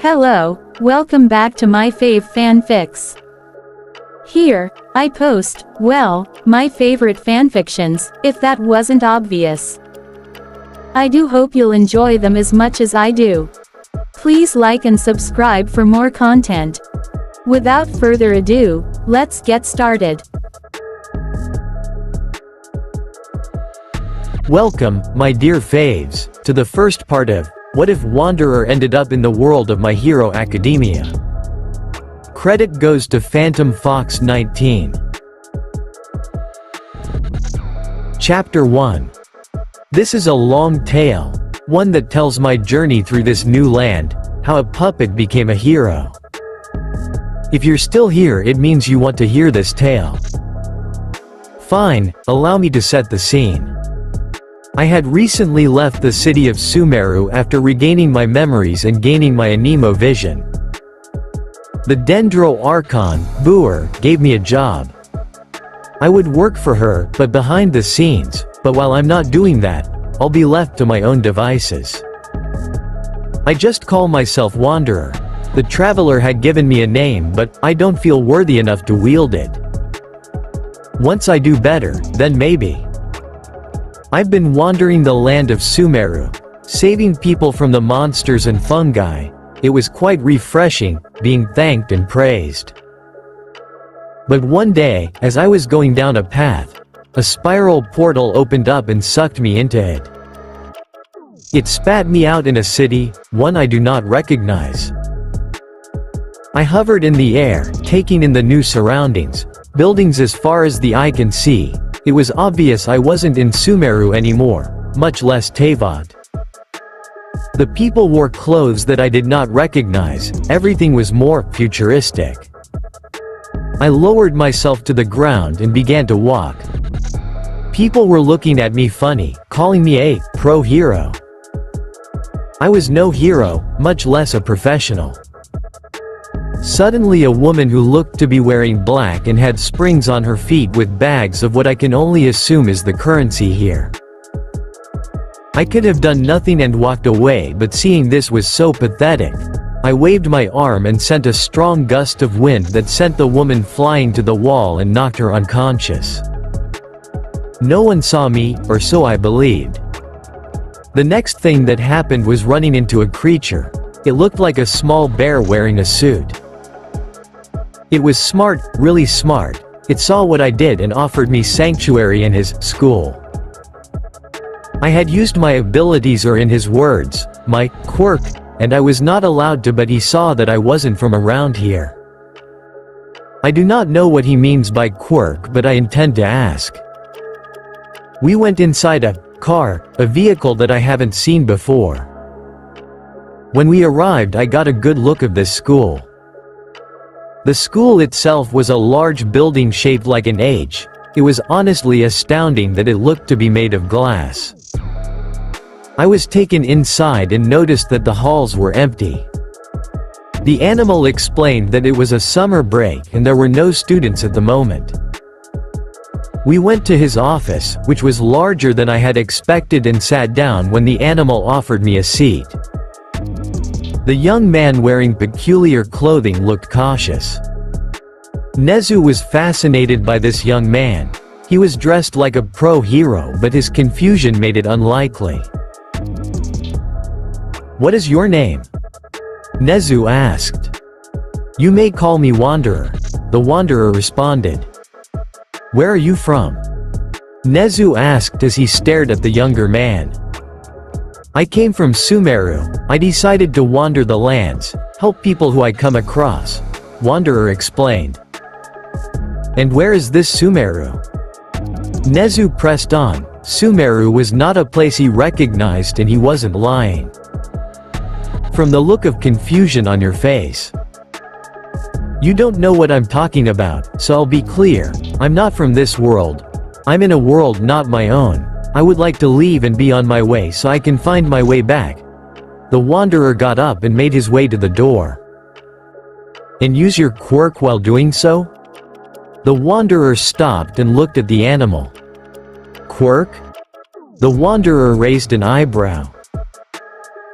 Hello, welcome back to my fave fanfics. Here, I post, well, my favorite fanfictions, if that wasn't obvious. I do hope you'll enjoy them as much as I do. Please like and subscribe for more content. Without further ado, let's get started. Welcome, my dear faves, to the first part of What If Wanderer Ended Up in the World of My Hero Academia. Credit goes to Phantom Fox 19. Chapter 1. This is a long tale, one that tells my journey through this new land, how a puppet became a hero. If you're still here, it means you want to hear this tale. Fine, allow me to set the scene. I had recently left the city of Sumeru after regaining my memories and gaining my anemo vision. The Dendro Archon, Boer, gave me a job. I would work for her, but behind the scenes, but while I'm not doing that, I'll be left to my own devices. I just call myself Wanderer. The Traveler had given me a name, but I don't feel worthy enough to wield it. Once I do better, then maybe. I've been wandering the land of Sumeru, saving people from the monsters and fungi. It was quite refreshing, being thanked and praised. But one day, as I was going down a path, a spiral portal opened up and sucked me into it. It spat me out in a city, one I do not recognize. I hovered in the air, taking in the new surroundings, buildings as far as the eye can see. It was obvious I wasn't in Sumeru anymore, much less Teyvat. The people wore clothes that I did not recognize, everything was more futuristic. I lowered myself to the ground and began to walk. People were looking at me funny, calling me a pro-hero. I was no hero, much less a professional. Suddenly a woman who looked to be wearing black and had springs on her feet with bags of what I can only assume is the currency here. I could have done nothing and walked away, but seeing this was so pathetic. I waved my arm and sent a strong gust of wind that sent the woman flying to the wall and knocked her unconscious. No one saw me, or so I believed. The next thing that happened was running into a creature. It looked like a small bear wearing a suit. It was smart, really smart. It saw what I did and offered me sanctuary in his school. I had used my abilities, or in his words, my quirk, and I was not allowed to, but he saw that I wasn't from around here. I do not know what he means by quirk, but I intend to ask. We went inside a car, a vehicle that I haven't seen before. When we arrived, I got a good look of this school. The school itself was a large building shaped like an H. It was honestly astounding that it looked to be made of glass. I was taken inside and noticed that the halls were empty. The animal explained that it was a summer break and there were no students at the moment. We went to his office, which was larger than I had expected, and sat down when the animal offered me a seat. The young man wearing peculiar clothing looked cautious. Nezu was fascinated by this young man. He was dressed like a pro-hero, but his confusion made it unlikely. "What is your name?" Nezu asked. "You may call me Wanderer," the Wanderer responded. "Where are you from?" Nezu asked as he stared at the younger man. "I came from Sumeru. I decided to wander the lands, help people who I come across," Wanderer explained. "And where is this Sumeru?" Nezu pressed on. Sumeru was not a place he recognized, and he wasn't lying. "From the look of confusion on your face. You don't know what I'm talking about, so I'll be clear. I'm not from this world. I'm in a world not my own. I would like to leave and be on my way so I can find my way back." The Wanderer got up and made his way to the door. "And use your quirk while doing so?" The Wanderer stopped and looked at the animal. "Quirk?" The Wanderer raised an eyebrow.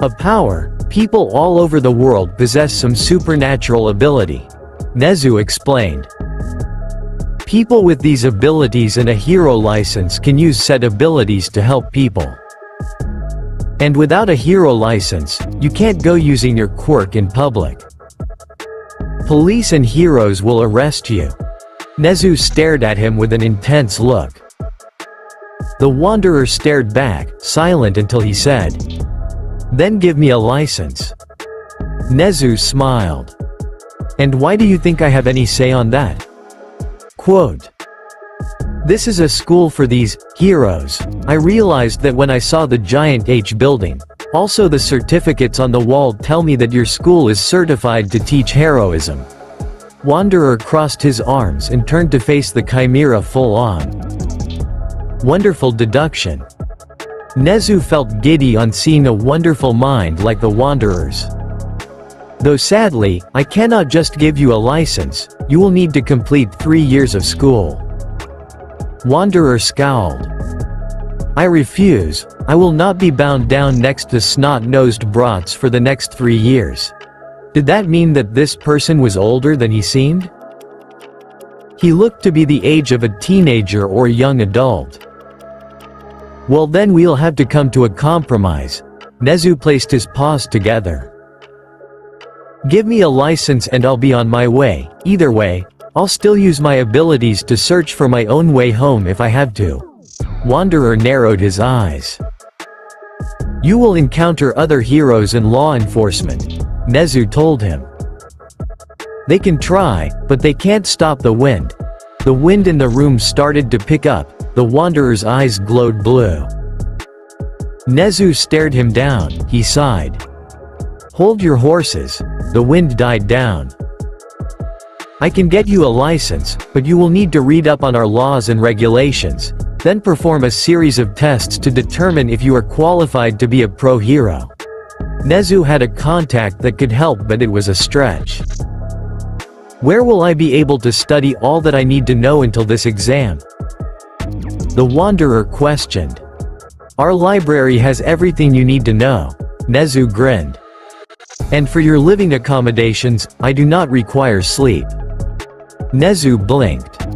"A power, people all over the world possess some supernatural ability. Nezu explained. People with these abilities and a hero license can use said abilities to help people. And without a hero license, you can't go using your quirk in public. Police and heroes will arrest you. Nezu stared at him with an intense look. The wanderer stared back, silent until he said, "Then give me a license." Nezu smiled. "And why do you think I have any say on that?" Quote, "This is a school for these heroes. I realized that when I saw the giant H building. Also the certificates on the wall tell me that your school is certified to teach heroism." Wanderer crossed his arms and turned to face the chimera full on. Wonderful deduction. Nezu felt giddy on seeing a wonderful mind like the Wanderer's. "Though sadly, I cannot just give you a license, you will need to complete 3 years of school." Wanderer scowled. "I refuse. I will not be bound down next to snot-nosed brats for the next 3 years." Did that mean that this person was older than he seemed? He looked to be the age of a teenager or a young adult. "Well then we'll have to come to a compromise." Nezu placed his paws together. "Give me a license and I'll be on my way. Either way, I'll still use my abilities to search for my own way home if I have to." Wanderer narrowed his eyes. "You will encounter other heroes and law enforcement," Nezu told him. "They can try, but they can't stop the wind." The wind in the room started to pick up. The Wanderer's eyes glowed blue. Nezu stared him down. He sighed. "Hold your horses." The wind died down. "I can get you a license, but you will need to read up on our laws and regulations, then perform a series of tests to determine if you are qualified to be a pro hero." Nezu had a contact that could help, but it was a stretch. "Where will I be able to study all that I need to know until this exam?" The Wanderer questioned. "Our library has everything you need to know." Nezu grinned. "And for your living accommodations, I do not require sleep." Nezu blinked.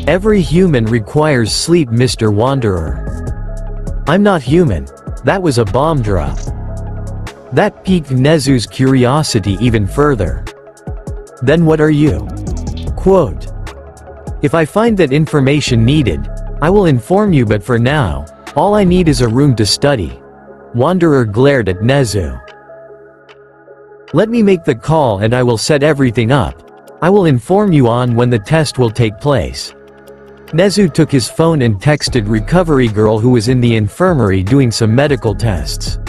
"Every human requires sleep, Mr. Wanderer." "I'm not human." That was a bomb drop. That piqued Nezu's curiosity even further. "Then what are you?" Quote, "If I find that information needed, I will inform you, but for now, all I need is a room to study." Wanderer glared at Nezu. "Let me make the call and I will set everything up. I will inform you on when the test will take place." Nezu took his phone and texted Recovery Girl, who was in the infirmary doing some medical tests.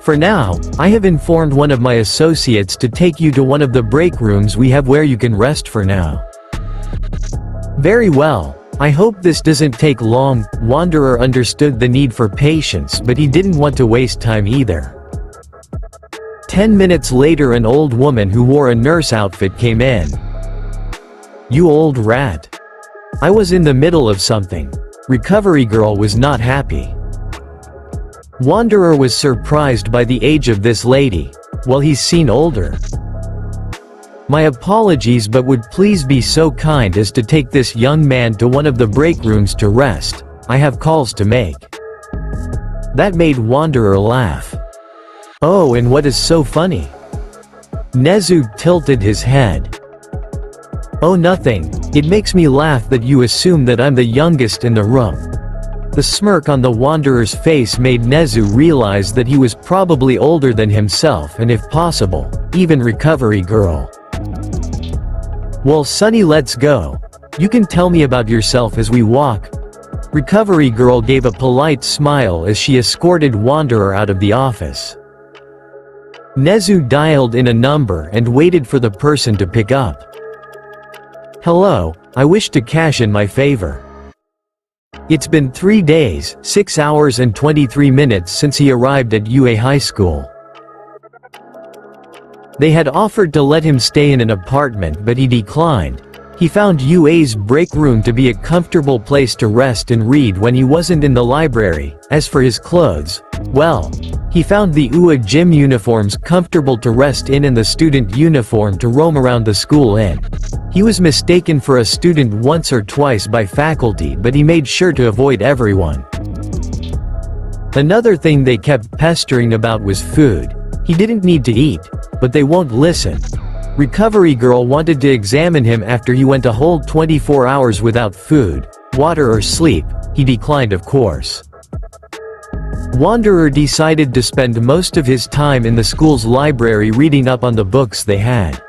"For now, I have informed one of my associates to take you to one of the break rooms we have where you can rest for now." "Very well. I hope this doesn't take long." Wanderer understood the need for patience, but he didn't want to waste time either. 10 minutes later, an old woman who wore a nurse outfit came in. "You old rat. I was in the middle of something." Recovery Girl was not happy. Wanderer was surprised by the age of this lady. Well, he's seen older. "My apologies, but would please be so kind as to take this young man to one of the break rooms to rest. I have calls to make." That made Wanderer laugh. "Oh, and what is so funny?" Nezu tilted his head. "Oh, nothing. It makes me laugh that you assume that I'm the youngest in the room." The smirk on the Wanderer's face made Nezu realize that he was probably older than himself and, if possible, even Recovery Girl. "Well, Sonny, let's go. You can tell me about yourself as we walk." Recovery Girl gave a polite smile as she escorted Wanderer out of the office. Nezu dialed in a number and waited for the person to pick up. "Hello, I wish to cash in my favor." It's been 3 days, 6 hours and 23 minutes since he arrived at UA High School. They had offered to let him stay in an apartment, but he declined. He found UA's break room to be a comfortable place to rest and read when he wasn't in the library. As for his clothes, well, He found the UA gym uniforms comfortable to rest in and the student uniform to roam around the school in. He was mistaken for a student once or twice by faculty, but he made sure to avoid everyone. Another thing they kept pestering about was food. He didn't need to eat, but they won't listen. Recovery girl wanted to examine him after he went a whole 24 hours without food, water or sleep. He declined, of course. Wanderer decided to spend most of his time in the school's library reading up on the books they had.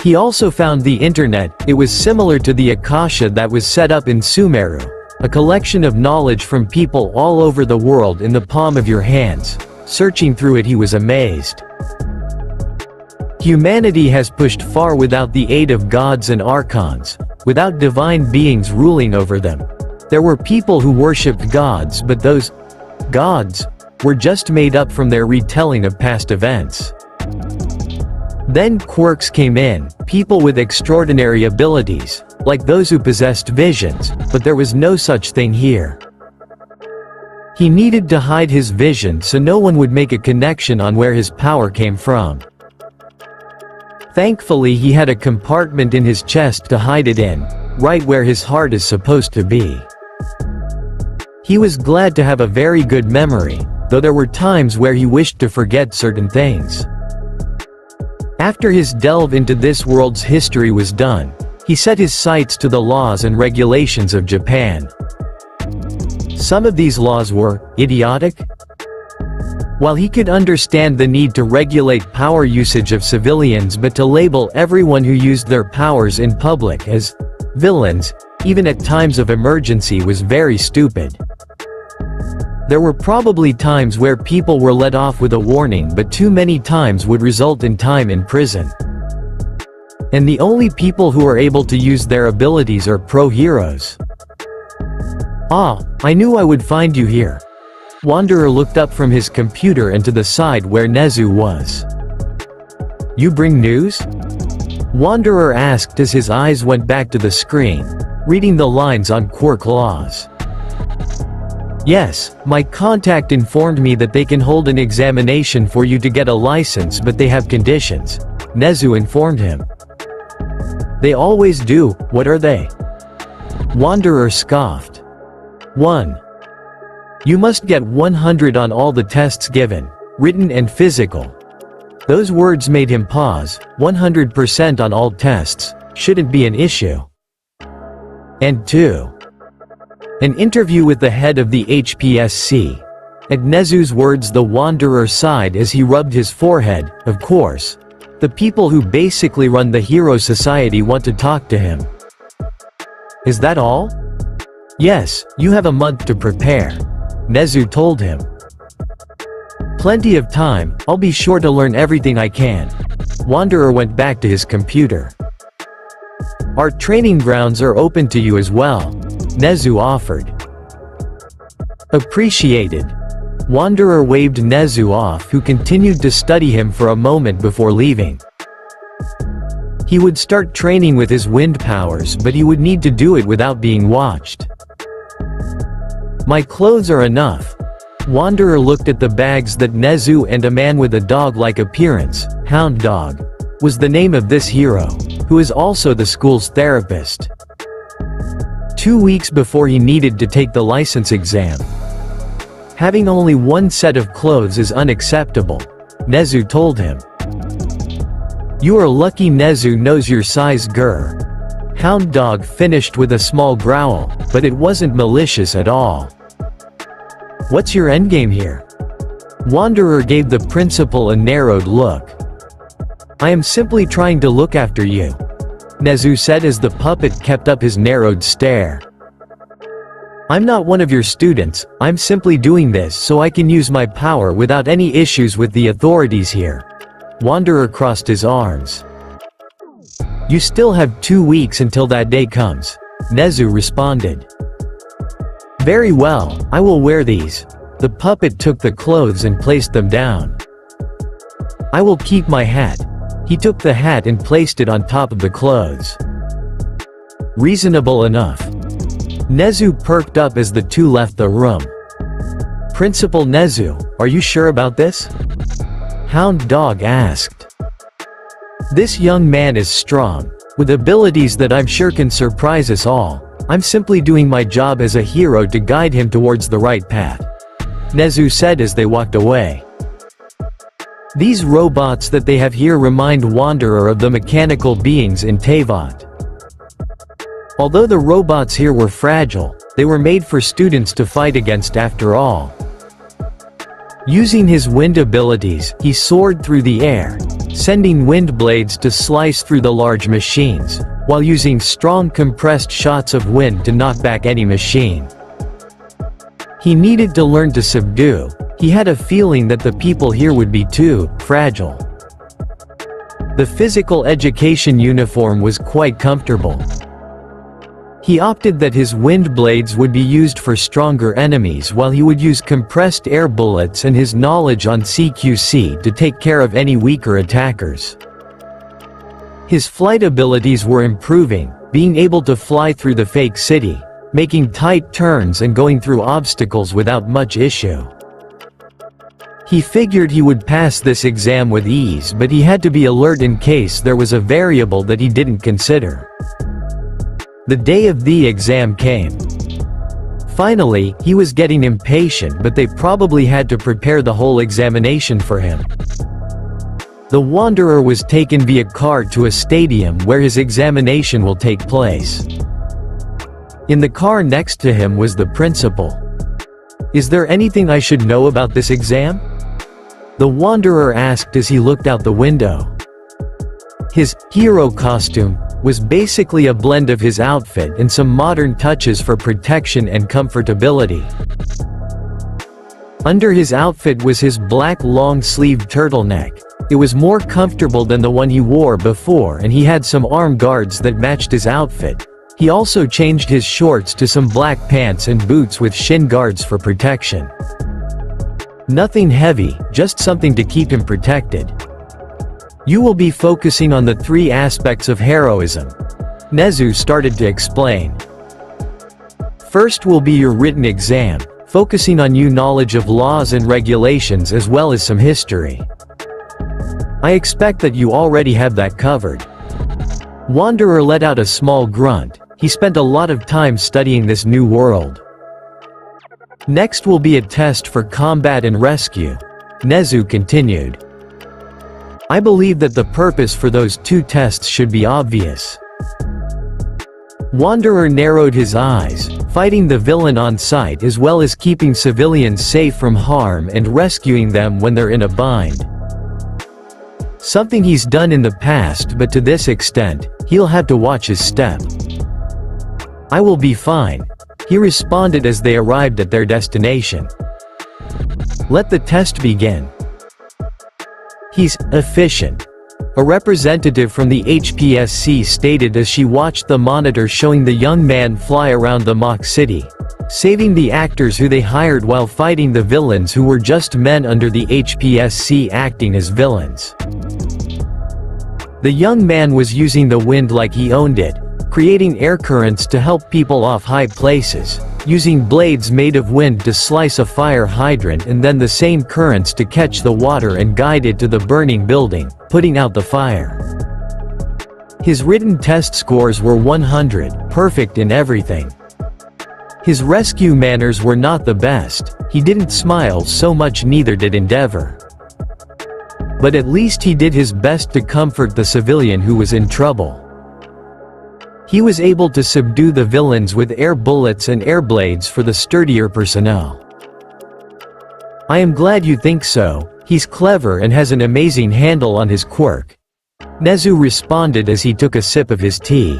He also found the internet. It was similar to the Akasha that was set up in Sumeru, a collection of knowledge from people all over the world in the palm of your hands. Searching through it, he was amazed. Humanity has pushed far without the aid of gods and archons, without divine beings ruling over them. There were people who worshipped gods, but those gods were just made up from their retelling of past events. Then quirks came in, people with extraordinary abilities, like those who possessed visions, but there was no such thing here. He needed to hide his vision so no one would make a connection on where his power came from. Thankfully, he had a compartment in his chest to hide it in, right where his heart is supposed to be. He was glad to have a very good memory, though there were times where he wished to forget certain things. After his delve into this world's history was done, he set his sights to the laws and regulations of Japan. Some of these laws were idiotic. While he could understand the need to regulate power usage of civilians, but to label everyone who used their powers in public as villains, even at times of emergency, was very stupid. There were probably times where people were let off with a warning, but too many times would result in time in prison. And the only people who are able to use their abilities are pro-heroes. Ah, I knew I would find you here. Wanderer looked up from his computer and to the side where Nezu was. You bring news? Wanderer asked as his eyes went back to the screen, reading the lines on quirk laws. Yes, my contact informed me that they can hold an examination for you to get a license, but they have conditions, Nezu informed him. They always do. What are they? Wanderer scoffed. 1. You must get 100 on all the tests given, written and physical. Those words made him pause. 100% on all tests shouldn't be an issue. And 2. An interview with the head of the HPSC. At Nezu's words, the Wanderer sighed as he rubbed his forehead. Of course. The people who basically run the Hero Society want to talk to him. Is that all? Yes, you have a month to prepare, Nezu told him. Plenty of time, I'll be sure to learn everything I can. Wanderer went back to his computer. Our training grounds are open to you as well, Nezu offered. Appreciated. Wanderer waved Nezu off, who continued to study him for a moment before leaving. He would start training with his wind powers, but he would need to do it without being watched. My clothes are enough. Wanderer looked at the bags that Nezu and a man with a dog-like appearance, Hound Dog, was the name of this hero, who is also the school's therapist. 2 weeks before he needed to take the license exam. Having only one set of clothes is unacceptable, Nezu told him. You are lucky Nezu knows your size, grr. Hound Dog finished with a small growl, but it wasn't malicious at all. What's your endgame here? Wanderer gave the principal a narrowed look. I am simply trying to look after you, Nezu said as the puppet kept up his narrowed stare. I'm not one of your students, I'm simply doing this so I can use my power without any issues with the authorities here. Wanderer crossed his arms. You still have 2 weeks until that day comes, Nezu responded. Very well, I will wear these. The puppet took the clothes and placed them down. I will keep my hat. He took the hat and placed it on top of the clothes. Reasonable enough. Nezu perked up as the two left the room. Principal Nezu, Are you sure about this? Hound Dog asked. This young man is strong, with abilities that I'm sure can surprise us all. I'm simply doing my job as a hero to guide him towards the right path, Nezu said as they walked away. These robots that they have here remind Wanderer of the mechanical beings in Teyvat. Although the robots here were fragile, they were made for students to fight against after all. Using his wind abilities, he soared through the air, sending wind blades to slice through the large machines, while using strong compressed shots of wind to knock back any machine. He needed to learn to subdue. He had a feeling that the people here would be too fragile. The physical education uniform was quite comfortable. He opted that his wind blades would be used for stronger enemies while he would use compressed air bullets and his knowledge on CQC to take care of any weaker attackers. His flight abilities were improving, being able to fly through the fake city, making tight turns and going through obstacles without much issue. He figured he would pass this exam with ease, but he had to be alert in case there was a variable that he didn't consider. The day of the exam came. Finally, he was getting impatient, but they probably had to prepare the whole examination for him. The Wanderer was taken via car to a stadium where his examination will take place. In the car next to him was the principal. Is there anything I should know about this exam? The Wanderer asked as he looked out the window. His hero costume was basically a blend of his outfit and some modern touches for protection and comfortability. Under his outfit was his black long-sleeved turtleneck. It was more comfortable than the one he wore before, and he had some arm guards that matched his outfit. He also changed his shorts to some black pants and boots with shin guards for protection. Nothing heavy, just something to keep him protected. You will be focusing on the 3 aspects of heroism, Nezu started to explain. First will be your written exam, focusing on your knowledge of laws and regulations as well as some history. I expect that you already have that covered. Wanderer let out a small grunt. He spent a lot of time studying this new world. Next will be a test for combat and rescue, Nezu continued. I believe that the purpose for those 2 tests should be obvious. Wanderer narrowed his eyes, fighting the villain on sight as well as keeping civilians safe from harm and rescuing them when they're in a bind. Something he's done in the past, but to this extent, he'll have to watch his step. I will be fine, he responded as they arrived at their destination. Let the test begin. He's efficient, a representative from the HPSC stated as she watched the monitor showing the young man fly around the mock city, saving the actors who they hired while fighting the villains who were just men under the HPSC acting as villains. The young man was using the wind like he owned it, creating air currents to help people off high places, using blades made of wind to slice a fire hydrant and then the same currents to catch the water and guide it to the burning building, putting out the fire. His written test scores were 100, perfect in everything. His rescue manners were not the best. He didn't smile so much, neither did Endeavor. But at least he did his best to comfort the civilian who was in trouble. He was able to subdue the villains with air bullets and air blades for the sturdier personnel. I am glad you think so. He's clever and has an amazing handle on his quirk, Nezu responded as he took a sip of his tea.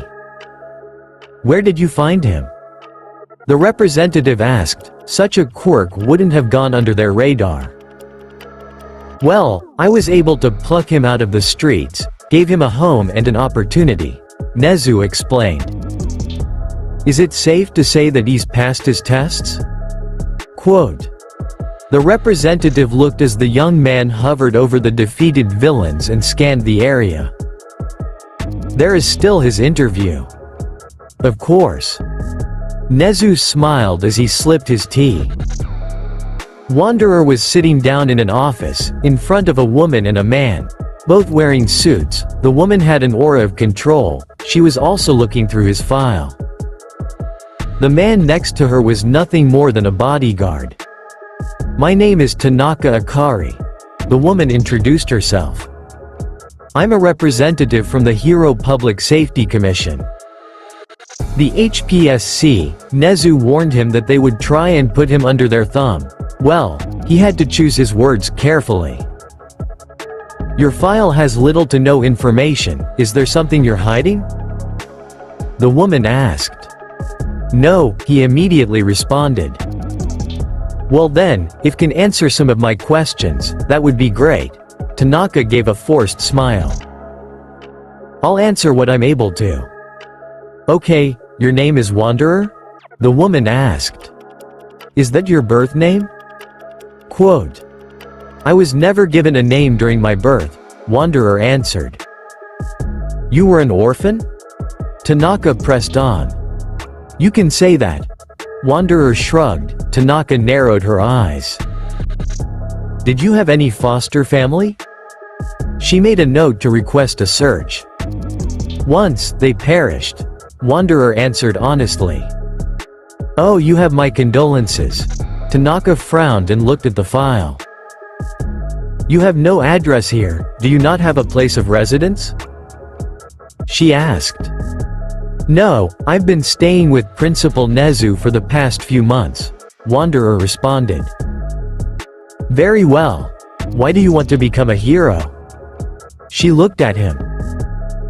Where did you find him? The representative asked. Such a quirk wouldn't have gone under their radar. Well, I was able to pluck him out of the streets, gave him a home and an opportunity, Nezu explained. Is it safe to say that he's passed his tests? Quote. The representative looked as the young man hovered over the defeated villains and scanned the area. There is still his interview. Of course. Nezu smiled as he slipped his tea. Wanderer was sitting down in an office, in front of a woman and a man. Both wearing suits, the woman had an aura of control, she was also looking through his file. The man next to her was nothing more than a bodyguard. "My name is Tanaka Akari." The woman introduced herself. "I'm a representative from the Hero Public Safety Commission." The HPSC, Nezu warned him that they would try and put him under their thumb. Well, he had to choose his words carefully. "Your file has little to no information, is there something you're hiding?" The woman asked. "No," he immediately responded. "Well then, if can answer some of my questions, that would be great." Tanaka gave a forced smile. "I'll answer what I'm able to." "Okay, your name is Wanderer?" The woman asked. "Is that your birth name?" Quote, "I was never given a name during my birth," Wanderer answered. "You were an orphan?" Tanaka pressed on. "You can say that." Wanderer shrugged, Tanaka narrowed her eyes. "Did you have any foster family?" She made a note to request a search. "Once, they perished," Wanderer answered honestly. "Oh, you have my condolences." Tanaka frowned and looked at the file. "You have no address here, do you not have a place of residence?" She asked. "No, I've been staying with Principal Nezu for the past few months," Wanderer responded. "Very well. Why do you want to become a hero?" She looked at him.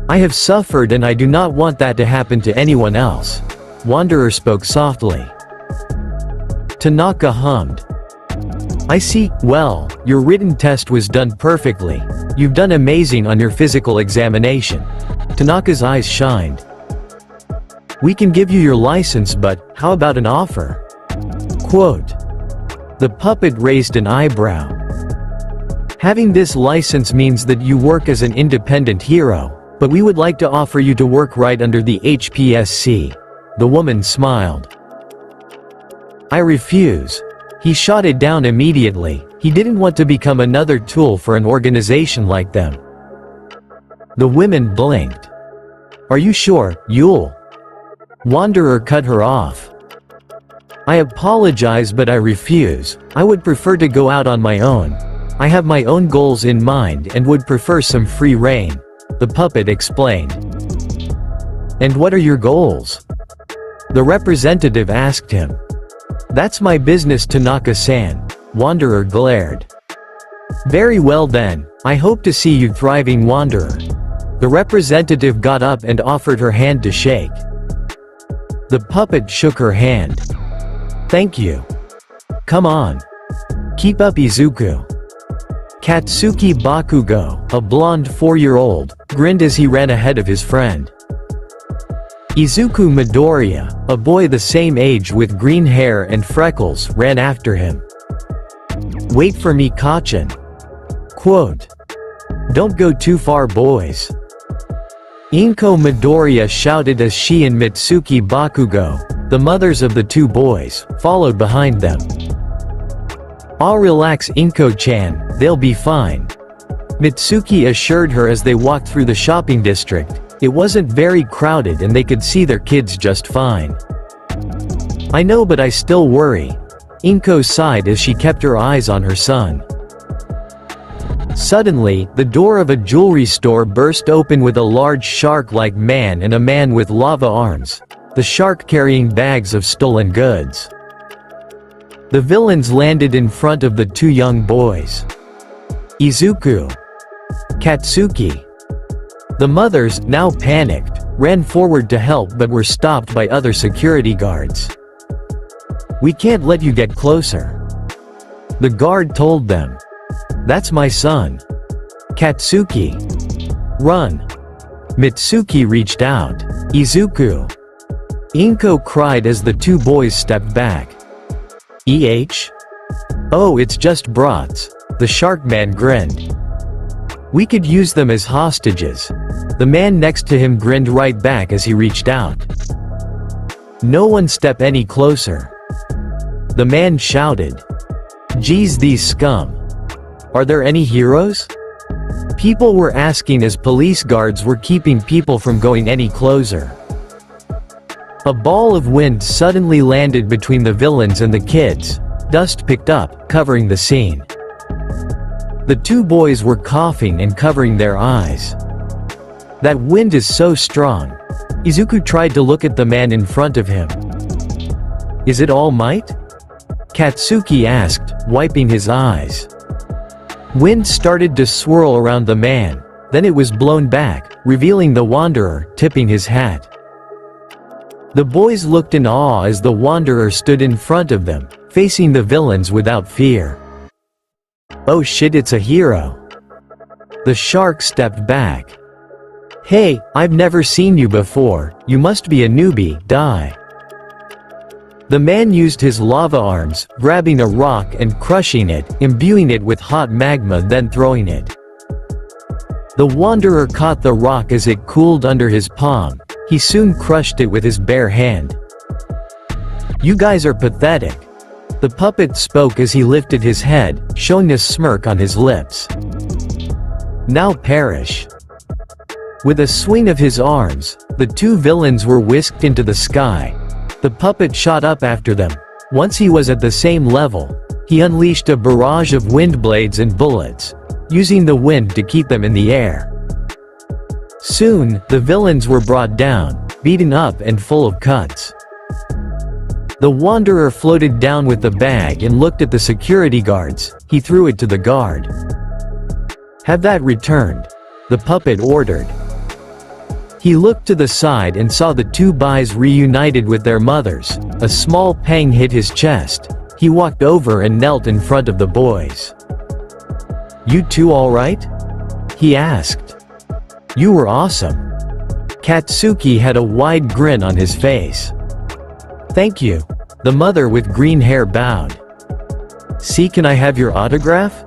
"I have suffered and I do not want that to happen to anyone else." Wanderer spoke softly. Tanaka hummed. "I see, well, your written test was done perfectly. You've done amazing on your physical examination." Tanaka's eyes shined. "We can give you your license, but how about an offer?" Quote. The puppet raised an eyebrow. "Having this license means that you work as an independent hero, but we would like to offer you to work right under the HPSC." The woman smiled. "I refuse." He shot it down immediately, he didn't want to become another tool for an organization like them. The women blinked. "Are you sure, Yule?" Wanderer cut her off. "I apologize but I refuse, I would prefer to go out on my own. I have my own goals in mind and would prefer some free reign," the puppet explained. "And what are your goals?" The representative asked him. "That's my business, Tanaka-san," Wanderer glared. "Very well then, I hope to see you thriving, Wanderer." The representative got up and offered her hand to shake. The puppet shook her hand. "Thank you. Come on. Keep up, Izuku." Katsuki Bakugo, a blonde 4-year-old, grinned as he ran ahead of his friend. Izuku Midoriya, a boy the same age with green hair and freckles, ran after him. "Wait for me, Kachan." Quote. "Don't go too far, boys." Inko Midoriya shouted as she and Mitsuki Bakugo, the mothers of the two boys, followed behind them. "I'll relax, Inko-chan, they'll be fine," Mitsuki assured her as they walked through the shopping district. It wasn't very crowded and they could see their kids just fine. "I know but I still worry," Inko sighed as she kept her eyes on her son. Suddenly, the door of a jewelry store burst open with a large shark-like man and a man with lava arms. The shark carrying bags of stolen goods. The villains landed in front of the two young boys. Izuku. Katsuki. The mothers, now panicked, ran forward to help but were stopped by other security guards. "We can't let you get closer," the guard told them. "That's my son." Katsuki. "Run." Mitsuki reached out. Izuku. Inko cried as the two boys stepped back. "Oh, it's just brats," the shark man grinned. "We could use them as hostages." The man next to him grinned right back as he reached out. "No one step any closer," the man shouted. Geez, these scum. Are there any heroes? People were asking as police guards were keeping people from going any closer. A ball of wind suddenly landed between the villains and the kids. Dust picked up, covering the scene. The two boys were coughing and covering their eyes. That wind is so strong. Izuku tried to look at the man in front of him. Is it all might? Katsuki asked, wiping his eyes. Wind started to swirl around the man, then it was blown back, revealing the Wanderer, tipping his hat. The boys looked in awe as the Wanderer stood in front of them, facing the villains without fear. Oh shit, it's a hero. The shark stepped back. Hey, I've never seen you before, you must be a newbie, die. The man used his lava arms, grabbing a rock and crushing it, imbuing it with hot magma, then throwing it. The Wanderer caught the rock as it cooled under his palm. He soon crushed it with his bare hand. You guys are pathetic. The puppet spoke as he lifted his head, showing a smirk on his lips. Now perish. With a swing of his arms, the two villains were whisked into the sky. The puppet shot up after them. Once he was at the same level, he unleashed a barrage of wind blades and bullets, using the wind to keep them in the air. Soon, the villains were brought down, beaten up and full of cuts. The Wanderer floated down with the bag and looked at the security guards. He threw it to the guard. Have that returned, the puppet ordered. He looked to the side and saw the two boys reunited with their mothers. A small pang hit his chest. He walked over and knelt in front of the boys. You two all right? He asked. You were awesome. Katsuki had a wide grin on his face. Thank you. The mother with green hair bowed. See, can I have your autograph?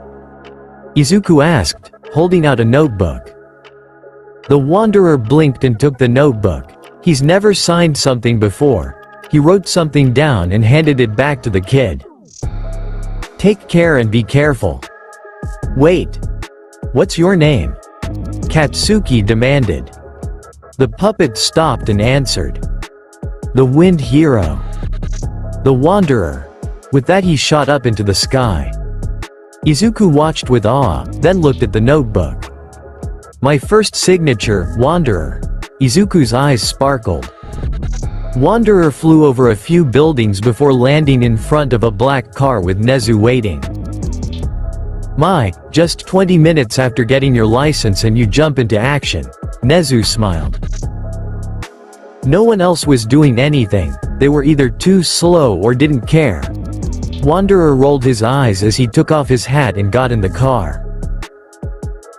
Izuku asked, holding out a notebook. The Wanderer blinked and took the notebook. He's never signed something before. He wrote something down and handed it back to the kid. Take care and be careful. Wait. What's your name? Katsuki demanded. The puppet stopped and answered. The Wind Hero. The Wanderer. With that he shot up into the sky. Izuku watched with awe, then looked at the notebook. My first signature, Wanderer. Izuku's eyes sparkled. Wanderer flew over a few buildings before landing in front of a black car with Nezu waiting. My, just 20 minutes after getting your license and you jump into action. Nezu smiled. No one else was doing anything, they were either too slow or didn't care. Wanderer rolled his eyes as he took off his hat and got in the car.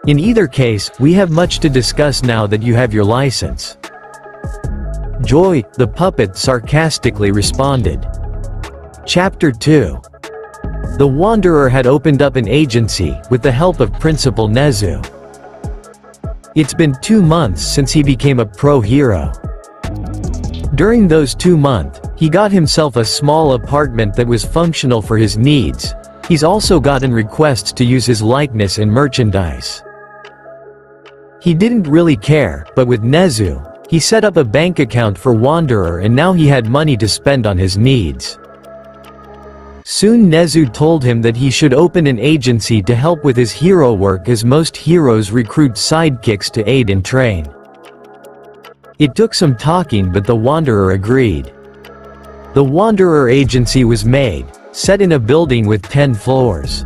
In either case, we have much to discuss now that you have your license. Joy, the puppet sarcastically responded. Chapter 2. The Wanderer had opened up an agency, with the help of Principal Nezu. It's been 2 months since he became a pro hero. During those 2 months, he got himself a small apartment that was functional for his needs. He's also gotten requests to use his likeness in merchandise. He didn't really care, but with Nezu, he set up a bank account for Wanderer and now he had money to spend on his needs. Soon Nezu told him that he should open an agency to help with his hero work as most heroes recruit sidekicks to aid and train. It took some talking but the Wanderer agreed. The Wanderer agency was made, set in a building with 10 floors.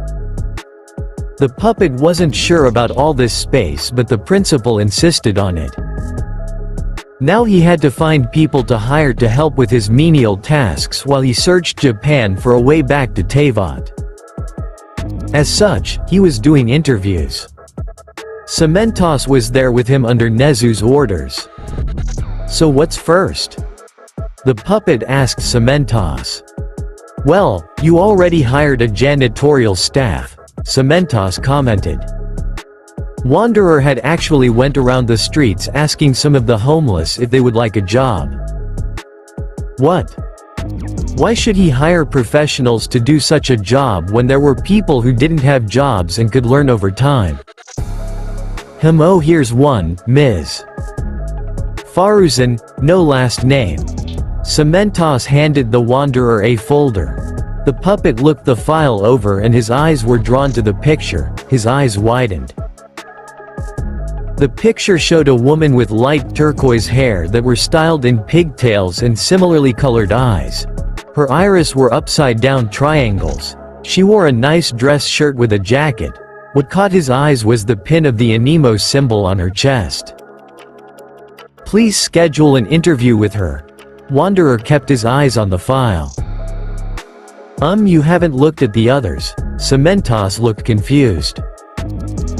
The puppet wasn't sure about all this space but the principal insisted on it. Now he had to find people to hire to help with his menial tasks while he searched Japan for a way back to Teyvat. As such, he was doing interviews. Cementos was there with him under Nezu's orders. So what's first? The puppet asked Cementos. Well, you already hired a janitorial staff, Cementos commented. Wanderer had actually went around the streets asking some of the homeless if they would like a job. What? Why should he hire professionals to do such a job when there were people who didn't have jobs and could learn over time? Oh, here's one, Ms. Faruzan, no last name. Cementos handed the wanderer a folder. The puppet looked the file over and his eyes were drawn to the picture. His eyes widened. The picture showed a woman with light turquoise hair that were styled in pigtails and similarly colored eyes. Her iris were upside-down triangles. She wore a nice dress shirt with a jacket. What caught his eyes was the pin of the Anemo symbol on her chest. Please schedule an interview with her. Wanderer kept his eyes on the file. You haven't looked at the others. Cementos looked confused.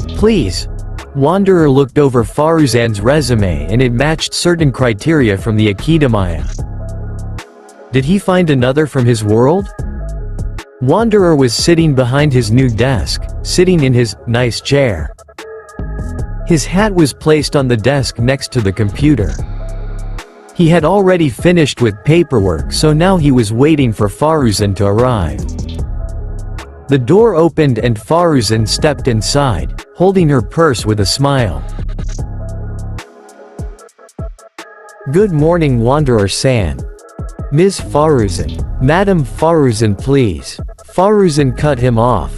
Please. Wanderer looked over Faruzan's resume and it matched certain criteria from the Akademia. Did he find another from his world? Wanderer was sitting behind his new desk, sitting in his nice chair. His hat was placed on the desk next to the computer. He had already finished with paperwork, so now he was waiting for Faruzan to arrive. The door opened and Faruzan stepped inside, holding her purse with a smile. Good morning, Wanderer-san. Ms. Faruzan. Madam Faruzan, please. Faruzan cut him off.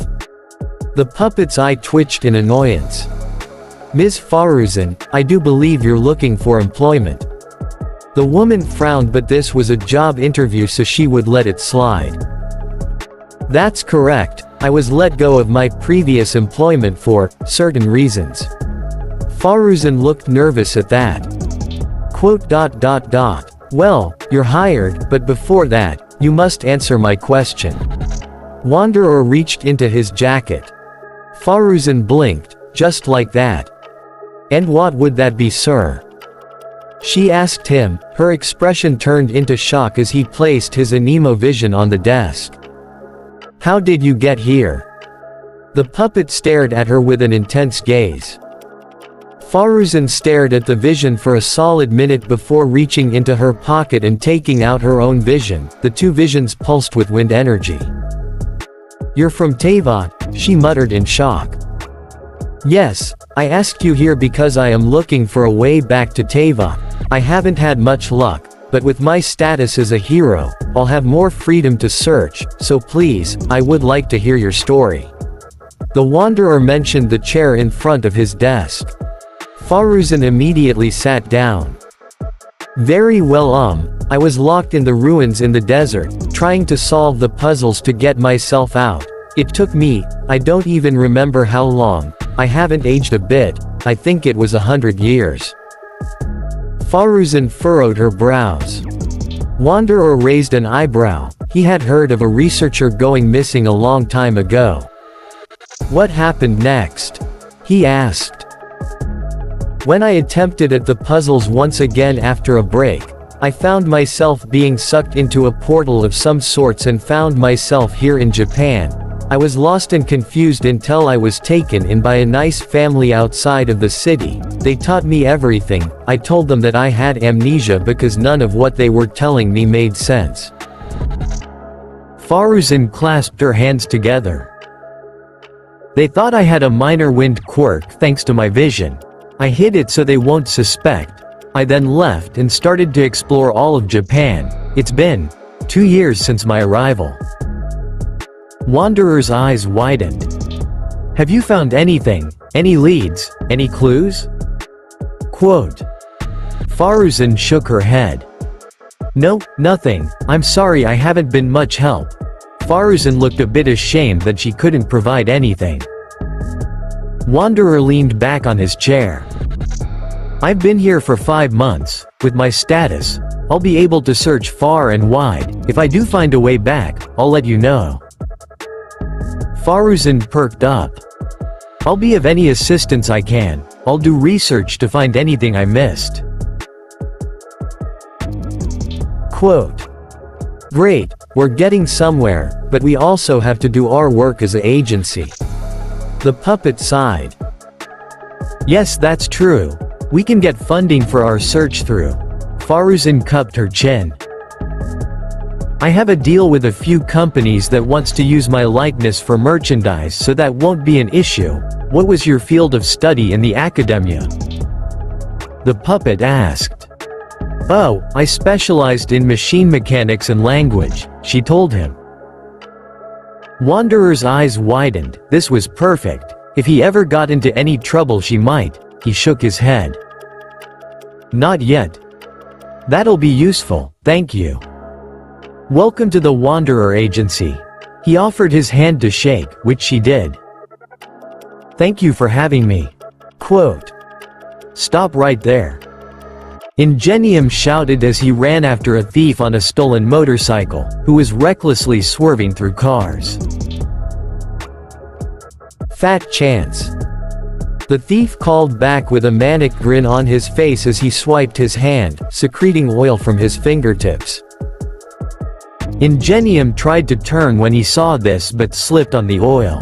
The puppet's eye twitched in annoyance. Ms. Faruzan, I do believe you're looking for employment. The woman frowned, but this was a job interview, so she would let it slide. That's correct. I was let go of my previous employment for certain reasons. Faruzan looked nervous at that. Well, you're hired, but before that, you must answer my question. Wanderer reached into his jacket. Faruzan blinked, just like that. And what would that be, sir? She asked him. Her expression turned into shock as he placed his Anemo vision on the desk. How did you get here? The puppet stared at her with an intense gaze. Faruzan stared at the vision for a solid minute before reaching into her pocket and taking out her own vision. The two visions pulsed with wind energy. You're from Teyvat, she muttered in shock. Yes, I asked you here because I am looking for a way back to Teyvat. I haven't had much luck, but with my status as a hero, I'll have more freedom to search, so please, I would like to hear your story. The Wanderer mentioned the chair in front of his desk. Faruzan immediately sat down. Very well, I was locked in the ruins in the desert, trying to solve the puzzles to get myself out. It took me, I don't even remember how long. I haven't aged a bit, I think it was 100 years. Faruzan furrowed her brows. Wanderer raised an eyebrow. He had heard of a researcher going missing a long time ago. What happened next? He asked. When I attempted at the puzzles once again after a break, I found myself being sucked into a portal of some sorts and found myself here in Japan. I was lost and confused until I was taken in by a nice family outside of the city. They taught me everything. I told them that I had amnesia because none of what they were telling me made sense. Faruzan clasped her hands together. They thought I had a minor wind quirk thanks to my vision. I hid it so they won't suspect. I then left and started to explore all of Japan. It's been 2 years since my arrival. Wanderer's eyes widened. Have you found anything? Any leads? Any clues? Quote. Faruzan shook her head. No, nothing. I'm sorry, I haven't been much help. Faruzan looked a bit ashamed that she couldn't provide anything. Wanderer leaned back on his chair. I've been here for 5 months. With my status, I'll be able to search far and wide. If I do find a way back, I'll let you know. Faruzan perked up. I'll be of any assistance I can. I'll do research to find anything I missed. Quote. Great, we're getting somewhere, but we also have to do our work as an agency. The puppet sighed. Yes, that's true. We can get funding for our search through. Faruzan cupped her chin. I have a deal with a few companies that wants to use my likeness for merchandise, so that won't be an issue. What was your field of study in the academia? The puppet asked. Oh, I specialized in machine mechanics and language, she told him. Wanderer's eyes widened. This was perfect. If he ever got into any trouble she might. He shook his head. Not yet. That'll be useful, thank you. Welcome to the Wanderer Agency. He offered his hand to shake, which she did. Thank you for having me. Quote. Stop right there. Ingenium shouted as he ran after a thief on a stolen motorcycle, who was recklessly swerving through cars. Fat chance. The thief called back with a manic grin on his face as he swiped his hand, secreting oil from his fingertips. Ingenium tried to turn when he saw this but slipped on the oil.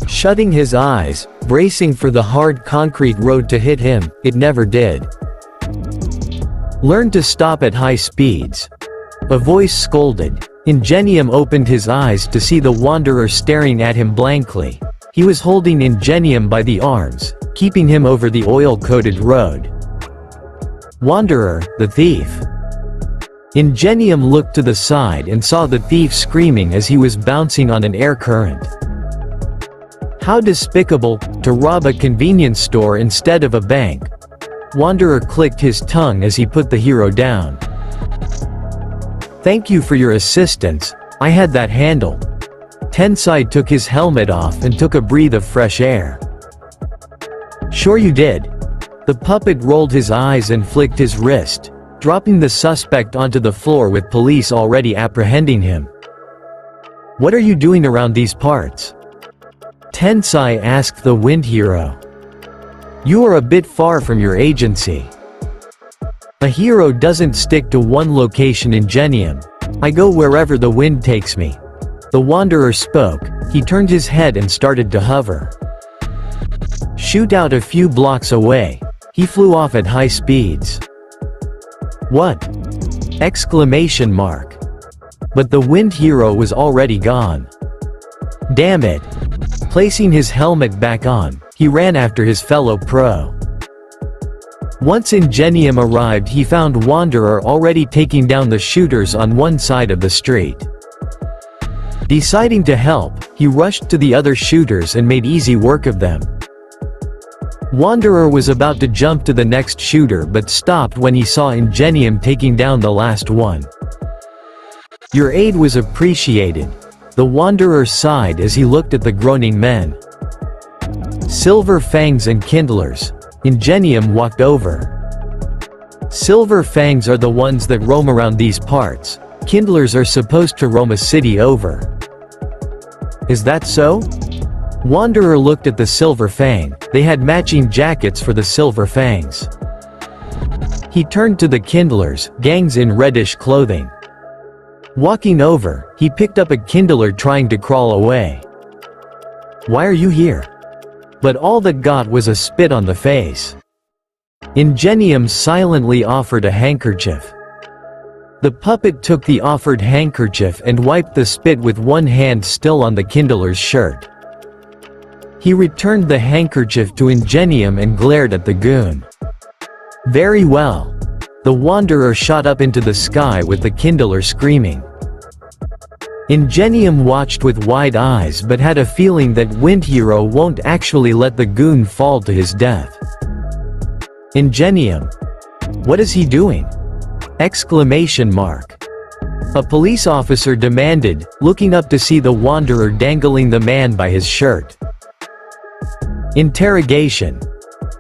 Shutting his eyes, bracing for the hard concrete road to hit him, it never did. Learn to stop at high speeds. A voice scolded. Ingenium opened his eyes to see the Wanderer staring at him blankly. He was holding Ingenium by the arms, keeping him over the oil-coated road. Wanderer, the thief. Ingenium looked to the side and saw the thief screaming as he was bouncing on an air current. How despicable, to rob a convenience store instead of a bank. Wanderer clicked his tongue as he put the hero down. Thank you for your assistance, I had that handled. Tensai took his helmet off and took a breath of fresh air. Sure you did. The puppet rolled his eyes and flicked his wrist, dropping the suspect onto the floor with police already apprehending him. What are you doing around these parts? Tensai asked the wind hero. You are a bit far from your agency. A hero doesn't stick to one location. Ingenium. I go wherever the wind takes me. The Wanderer spoke. He turned his head and started to hover. Shoot out a few blocks away. He flew off at high speeds. What? Exclamation mark. But the wind hero was already gone. Damn it. Placing his helmet back on, he ran after his fellow pro. Once Ingenium arrived, he found Wanderer already taking down the shooters on one side of the street. Deciding to help, he rushed to the other shooters and made easy work of them. Wanderer was about to jump to the next shooter but stopped when he saw Ingenium taking down the last one. Your aid was appreciated. The Wanderer sighed as he looked at the groaning men. Silver fangs and kindlers. Ingenium walked over. Silver fangs are the ones that roam around these parts. Kindlers are supposed to roam a city over. Is that so? Wanderer looked at the Silver Fang. They had matching jackets for the Silver Fangs. He turned to the Kindlers, gangs in reddish clothing. Walking over, he picked up a Kindler trying to crawl away. Why are you here? But all that got was a spit on the face. Ingenium silently offered a handkerchief. The puppet took the offered handkerchief and wiped the spit with one hand still on the Kindler's shirt. He returned the handkerchief to Ingenium and glared at the goon. Very well. The Wanderer shot up into the sky with the Kindler screaming. Ingenium watched with wide eyes but had a feeling that Wind Hero won't actually let the goon fall to his death. Ingenium. What is he doing? Exclamation mark. A police officer demanded, looking up to see the Wanderer dangling the man by his shirt. Interrogation.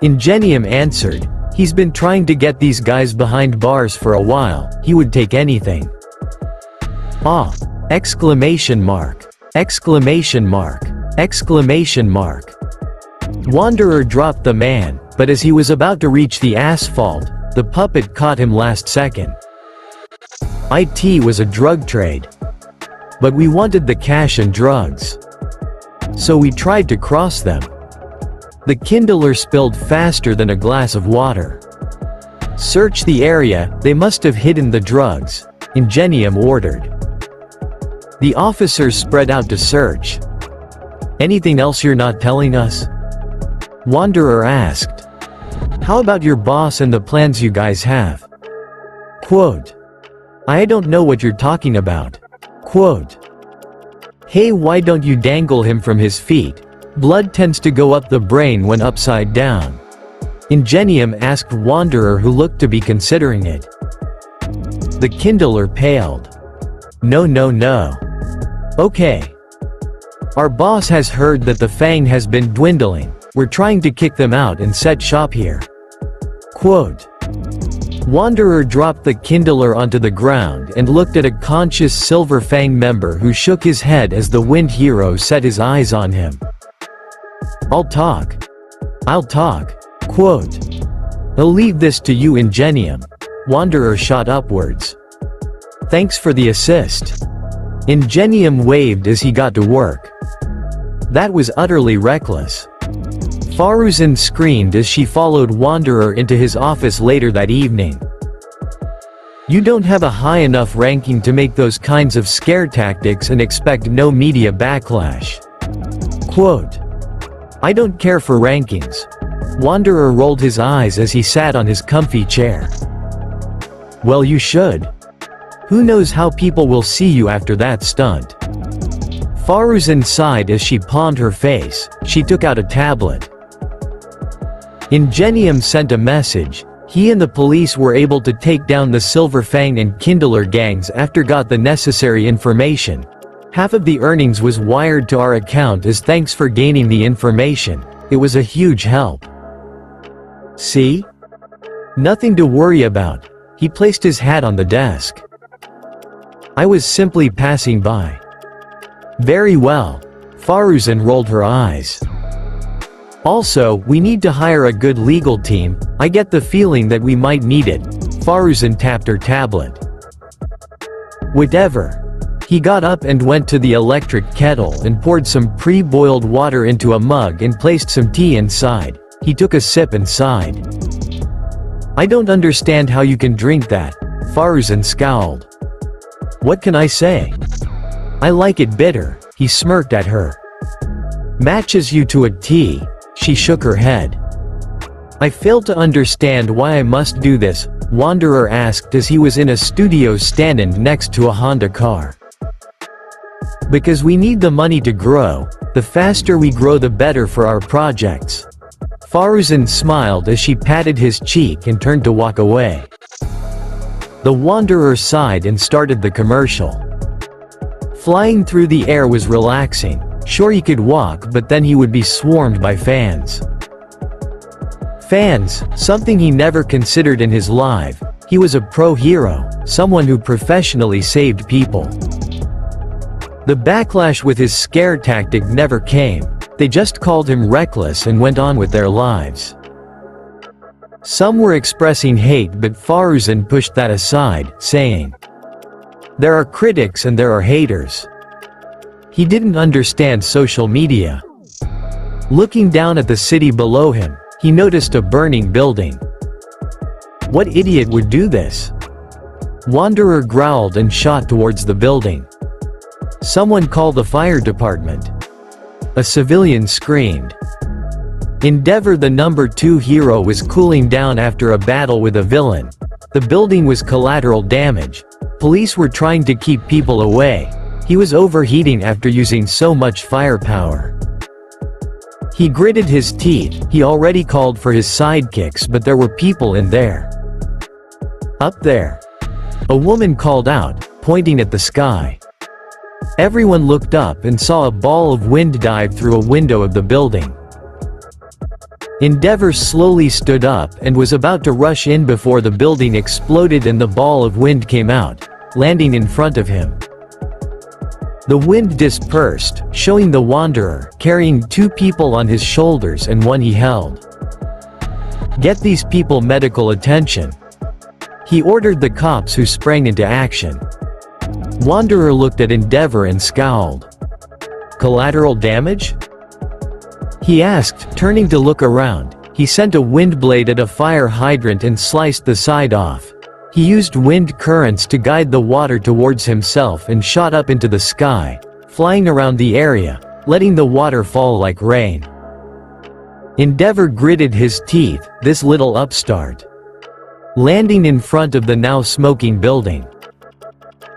Ingenium answered, he's been trying to get these guys behind bars for a while, he would take anything. Ah! Exclamation mark. Exclamation mark. Exclamation mark. Wanderer dropped the man, but as he was about to reach the asphalt, the puppet caught him last second. IT was a drug trade. But we wanted the cash and drugs. So we tried to cross them. The Kindler spilled faster than a glass of water. Search the area, they must have hidden the drugs, Ingenium ordered. The officers spread out to search. Anything else you're not telling us? Wanderer asked. How about your boss and the plans you guys have? Quote. I don't know what you're talking about. Quote. Hey, why don't you dangle him from his feet? Blood tends to go up the brain when upside down. Ingenium asked Wanderer, who looked to be considering it. The Kindler paled. No. Okay. Our boss has heard that the Fang has been dwindling. We're trying to kick them out and set shop here. Quote. Wanderer dropped the Kindler onto the ground and looked at a conscious Silver Fang member who shook his head as the Wind Hero set his eyes on him. I'll talk. Quote. I'll leave this to you, Ingenium. Wanderer shot upwards. Thanks for the assist. Ingenium waved as he got to work. That was utterly reckless. Faruzan screamed as she followed Wanderer into his office later that evening. You don't have a high enough ranking to make those kinds of scare tactics and expect no media backlash. Quote. I don't care for rankings. Wanderer rolled his eyes as he sat on his comfy chair. Well, you should. Who knows how people will see you after that stunt. Faruzan sighed as she palmed her face. She took out a tablet. Ingenium sent a message. He and the police were able to take down the Silver Fang and Kindler gangs after got the necessary information. Half of the earnings was wired to our account as thanks for gaining the information. It was a huge help. See? Nothing to worry about. He placed his hat on the desk. I was simply passing by. Very well. Faruzan rolled her eyes. Also, we need to hire a good legal team. I get the feeling that we might need it. Faruzan tapped her tablet. Whatever. He got up and went to the electric kettle and poured some pre-boiled water into a mug and placed some tea inside. He took a sip and sighed. I don't understand how you can drink that. Faruzan scowled. What can I say? I like it bitter. He smirked at her. Matches you to a T. She shook her head. I fail to understand why I must do this, Wanderer asked as he was in a studio stand next to a Honda car. Because we need the money to grow. The faster we grow, the better for our projects. Faruzan smiled as she patted his cheek and turned to walk away. The Wanderer sighed and started the commercial. Flying through the air was relaxing. Sure, he could walk, but then he would be swarmed by fans. Fans, something he never considered in his life. He was a pro hero, someone who professionally saved people. The backlash with his scare tactic never came. They just called him reckless and went on with their lives. Some were expressing hate, but Faruzan pushed that aside, saying, there are critics and there are haters. He didn't understand social media. Looking down at the city below him, he noticed a burning building. What idiot would do this? Wanderer growled and shot towards the building. Someone call the fire department. A civilian screamed. Endeavor, the number 2 hero, was cooling down after a battle with a villain. The building was collateral damage. Police were trying to keep people away. He was overheating after using so much firepower. He gritted his teeth. He already called for his sidekicks, but there were people in there. Up there. A woman called out, pointing at the sky. Everyone looked up and saw a ball of wind dive through a window of the building. Endeavor slowly stood up and was about to rush in before the building exploded and the ball of wind came out, landing in front of him. The wind dispersed, showing the Wanderer carrying 2 people on his shoulders and one he held. Get these people medical attention. He ordered the cops, who sprang into action. Wanderer looked at Endeavor and scowled. Collateral damage? He asked, turning to look around. He sent a wind blade at a fire hydrant and sliced the side off. He used wind currents to guide the water towards himself and shot up into the sky, flying around the area, letting the water fall like rain. Endeavor gritted his teeth, this little upstart. Landing in front of the now smoking building.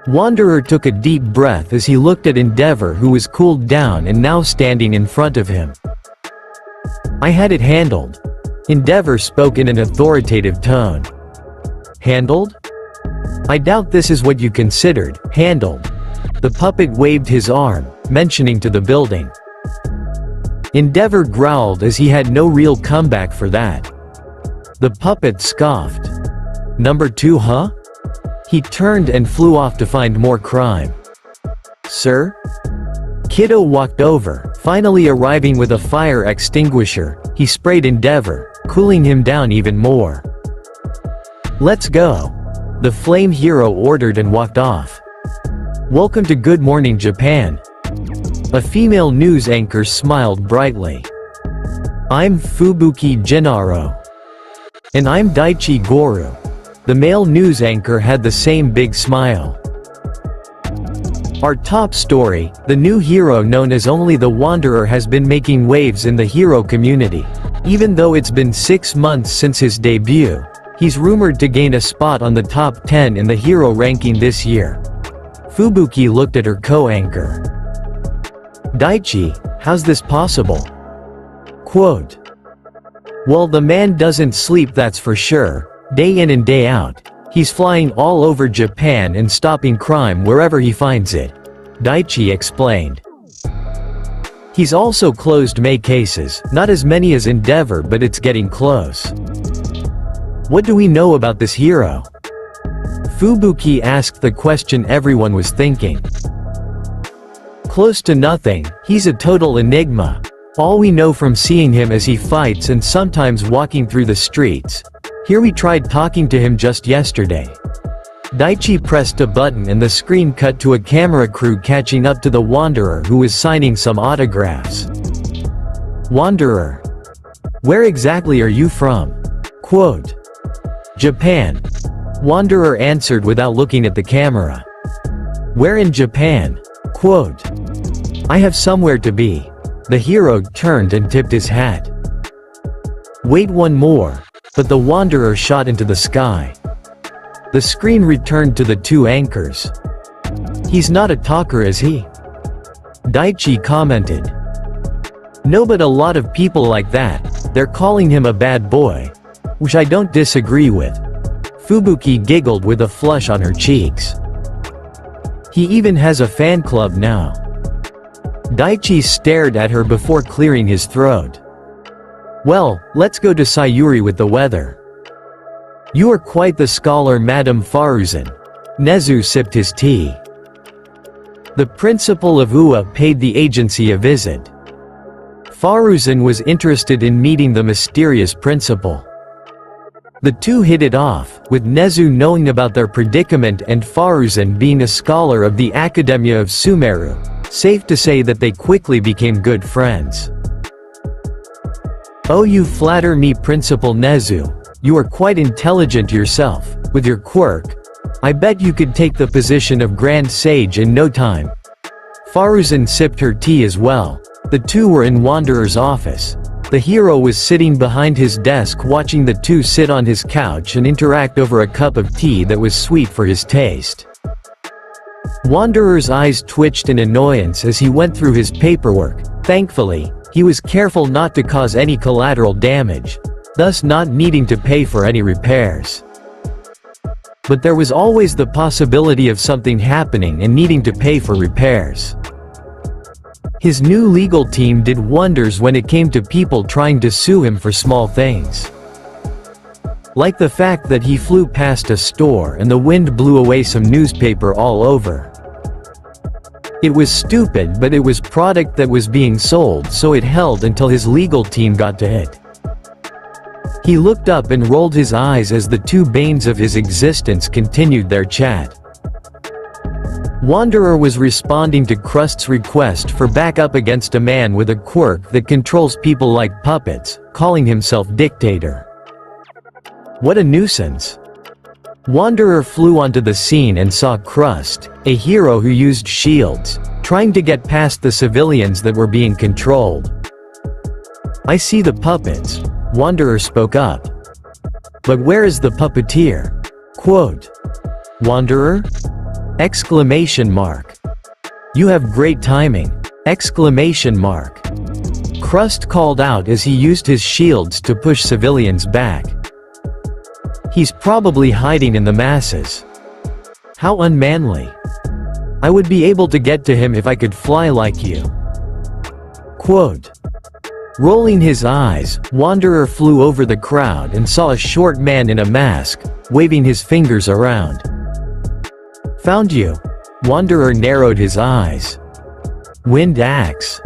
Wanderer took a deep breath as he looked at Endeavor, who was cooled down and now standing in front of him. "I had it handled." Endeavor spoke in an authoritative tone. "Handled? I doubt this is what you considered handled." The puppet waved his arm, mentioning to the building. Endeavor growled as he had no real comeback for that. The puppet scoffed. "Number 2, huh?" He turned and flew off to find more crime. "Sir?" Kiddo walked over, finally arriving with a fire extinguisher. He sprayed Endeavor, cooling him down even more. "Let's go," the flame hero ordered and walked off. "Welcome to Good Morning Japan." A female news anchor smiled brightly. "I'm Fubuki Gennaro." "And I'm Daichi Goru." The male news anchor had the same big smile. Our top story, the new hero known as Only the Wanderer has been making waves in the hero community. Even though it's been 6 months since his debut, he's rumored to gain a spot on the top 10 in the hero ranking this year. Fubuki looked at her co-anchor. "Daichi, how's this possible?" Quote, "Well, the man doesn't sleep, that's for sure. Day in and day out. He's flying all over Japan and stopping crime wherever he finds it," Daichi explained. "He's also closed May cases, not as many as Endeavor, but it's getting close." "What do we know about this hero?" Fubuki asked the question everyone was thinking. "Close to nothing, he's a total enigma. All we know from seeing him as he fights and sometimes walking through the streets. Here we tried talking to him just yesterday." Daichi pressed a button and the screen cut to a camera crew catching up to the Wanderer, who was signing some autographs. "Wanderer, where exactly are you from?" Quote, "Japan." Wanderer answered without looking at the camera. "Where in Japan?" Quote, "I have somewhere to be." The hero turned and tipped his hat. "Wait, one more." But the Wanderer shot into the sky. The screen returned to the two anchors. "He's not a talker, is he?" Daichi commented. "No, but a lot of people like that. They're calling him a bad boy. Which I don't disagree with." Fubuki giggled with a flush on her cheeks. "He even has a fan club now." Daichi stared at her before clearing his throat. "Well, let's go to Sayuri with the weather." "You are quite the scholar, Madame Faruzan." Nezu sipped his tea. The principal of UA paid the agency a visit. Faruzan was interested in meeting the mysterious principal. The two hit it off, with Nezu knowing about their predicament and Faruzan being a scholar of the Academia of Sumeru. Safe to say that they quickly became good friends. "Oh, you flatter me, Principal Nezu. You are quite intelligent yourself. With your quirk, I bet you could take the position of Grand Sage in no time." Faruzan sipped her tea as well. The two were in Wanderer's office. The hero was sitting behind his desk watching the two sit on his couch and interact over a cup of tea that was sweet for his taste. Wanderer's eyes twitched in annoyance as he went through his paperwork. Thankfully, he was careful not to cause any collateral damage, thus not needing to pay for any repairs. But there was always the possibility of something happening and needing to pay for repairs. His new legal team did wonders when it came to people trying to sue him for small things. Like the fact that he flew past a store and the wind blew away some newspaper all over. It was stupid, but it was product that was being sold, so it held until his legal team got to it. He looked up and rolled his eyes as the two banes of his existence continued their chat. Wanderer was responding to Krust's request for backup against a man with a quirk that controls people like puppets, calling himself Dictator. What a nuisance. Wanderer flew onto the scene and saw Krust, a hero who used shields, trying to get past the civilians that were being controlled. "I see the puppets," Wanderer spoke up. "But where is the puppeteer?" Quote, "Wanderer? Exclamation mark. You have great timing. Exclamation mark." Krust called out as he used his shields to push civilians back. "He's probably hiding in the masses. How unmanly. I would be able to get to him if I could fly like you." Quote. Rolling his eyes, Wanderer flew over the crowd and saw a short man in a mask, waving his fingers around. "Found you." Wanderer narrowed his eyes. "Wind axe."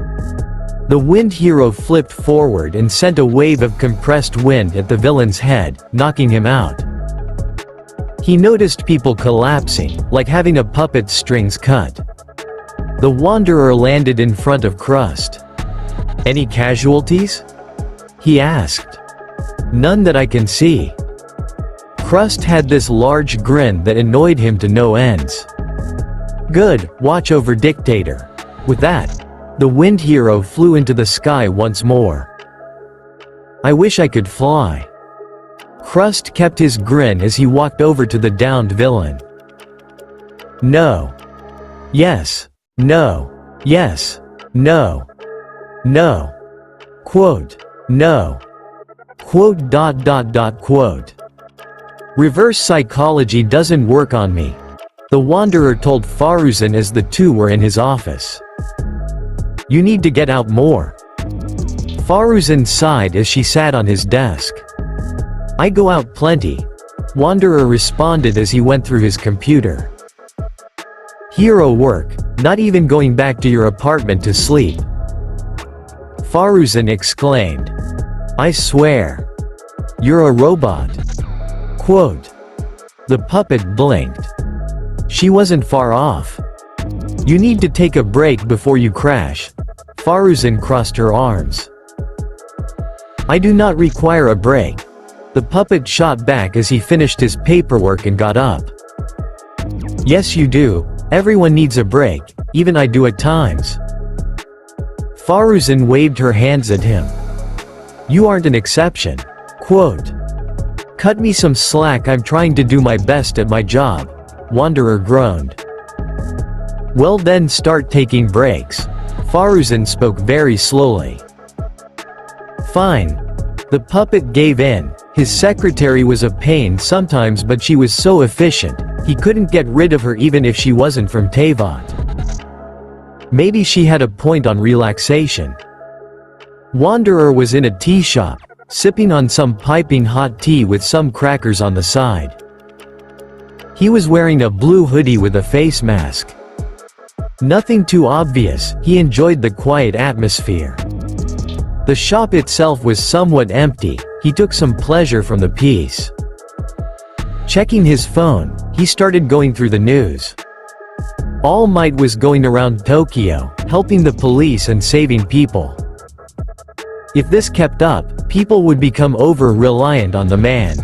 The wind hero flipped forward and sent a wave of compressed wind at the villain's head, knocking him out. He noticed people collapsing, like having a puppet's strings cut. The Wanderer landed in front of Krust. "Any casualties?" he asked. "None that I can see." Krust had this large grin that annoyed him to no ends. "Good, watch over Dictator." With that, the wind hero flew into the sky once more. "I wish I could fly." Krust kept his grin as he walked over to the downed villain. "No. Yes. No. Yes. No. No. Quote. No. Quote. Quote. Reverse psychology doesn't work on me, the Wanderer told Faruzan as the two were in his office. "You need to get out more." Faruzan sighed as she sat on his desk. "I go out plenty," Wanderer responded as he went through his computer. "Hero work, not even going back to your apartment to sleep." Faruzan exclaimed. "I swear. You're a robot." Quote. The puppet blinked. She wasn't far off. "You need to take a break before you crash." Faruzan crossed her arms. "I do not require a break." The puppet shot back as he finished his paperwork and got up. "Yes you do, everyone needs a break, even I do at times." Faruzan waved her hands at him. "You aren't an exception." Quote. "Cut me some slack, I'm trying to do my best at my job," Wanderer groaned. "Well then start taking breaks." Faruzan spoke very slowly. "Fine." The puppet gave in. His secretary was a pain sometimes, but she was so efficient, he couldn't get rid of her even if she wasn't from Teyvat. Maybe she had a point on relaxation. Wanderer was in a tea shop, sipping on some piping hot tea with some crackers on the side. He was wearing a blue hoodie with a face mask. Nothing too obvious, he enjoyed the quiet atmosphere. The shop itself was somewhat empty, he took some pleasure from the peace. Checking his phone, he started going through the news. All Might was going around Tokyo, helping the police and saving people. If this kept up, people would become over-reliant on the man.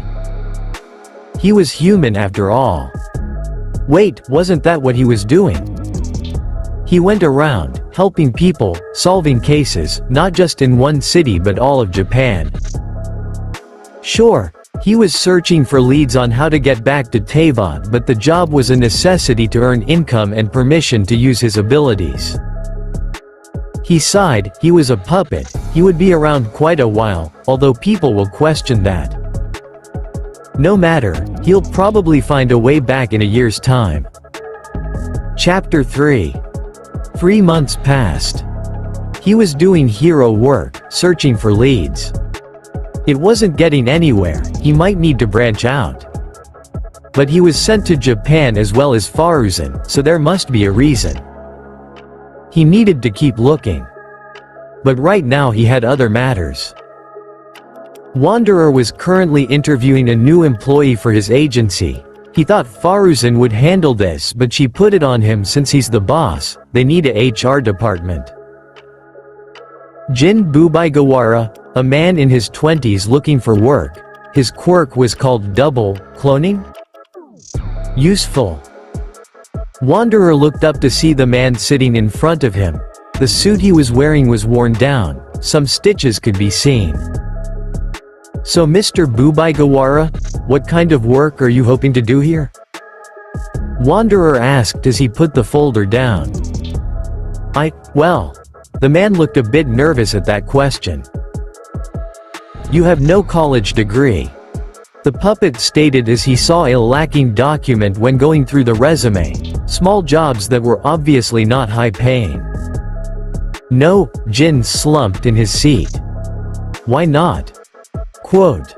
He was human after all. Wait, wasn't that what he was doing? He went around, helping people, solving cases, not just in one city but all of Japan. Sure, he was searching for leads on how to get back to Teyvat, but the job was a necessity to earn income and permission to use his abilities. He sighed, he was a puppet, he would be around quite a while, although people will question that. No matter, he'll probably find a way back in a year's time. Chapter 3. 3 months passed. He was doing hero work, searching for leads. It wasn't getting anywhere, he might need to branch out. But he was sent to Japan as well as Faruzan, so there must be a reason. He needed to keep looking. But right now he had other matters. Wanderer was currently interviewing a new employee for his agency, He thought Faruzan would handle this, but she put it on him since he's the boss. They need a HR department. Jin Bubaigawara, a man in his 20s looking for work. His quirk was called double cloning? Useful. Wanderer looked up to see the man sitting in front of him. The suit he was wearing was worn down. Some stitches could be seen. So Mr. Bubaigawara, what kind of work are you hoping to do here? Wanderer asked as he put the folder down. Well. The man looked a bit nervous at that question. You have no college degree. The puppet stated as he saw a lacking document when going through the resume, small jobs that were obviously not high-paying. No, Jin slumped in his seat. Why not? Quote,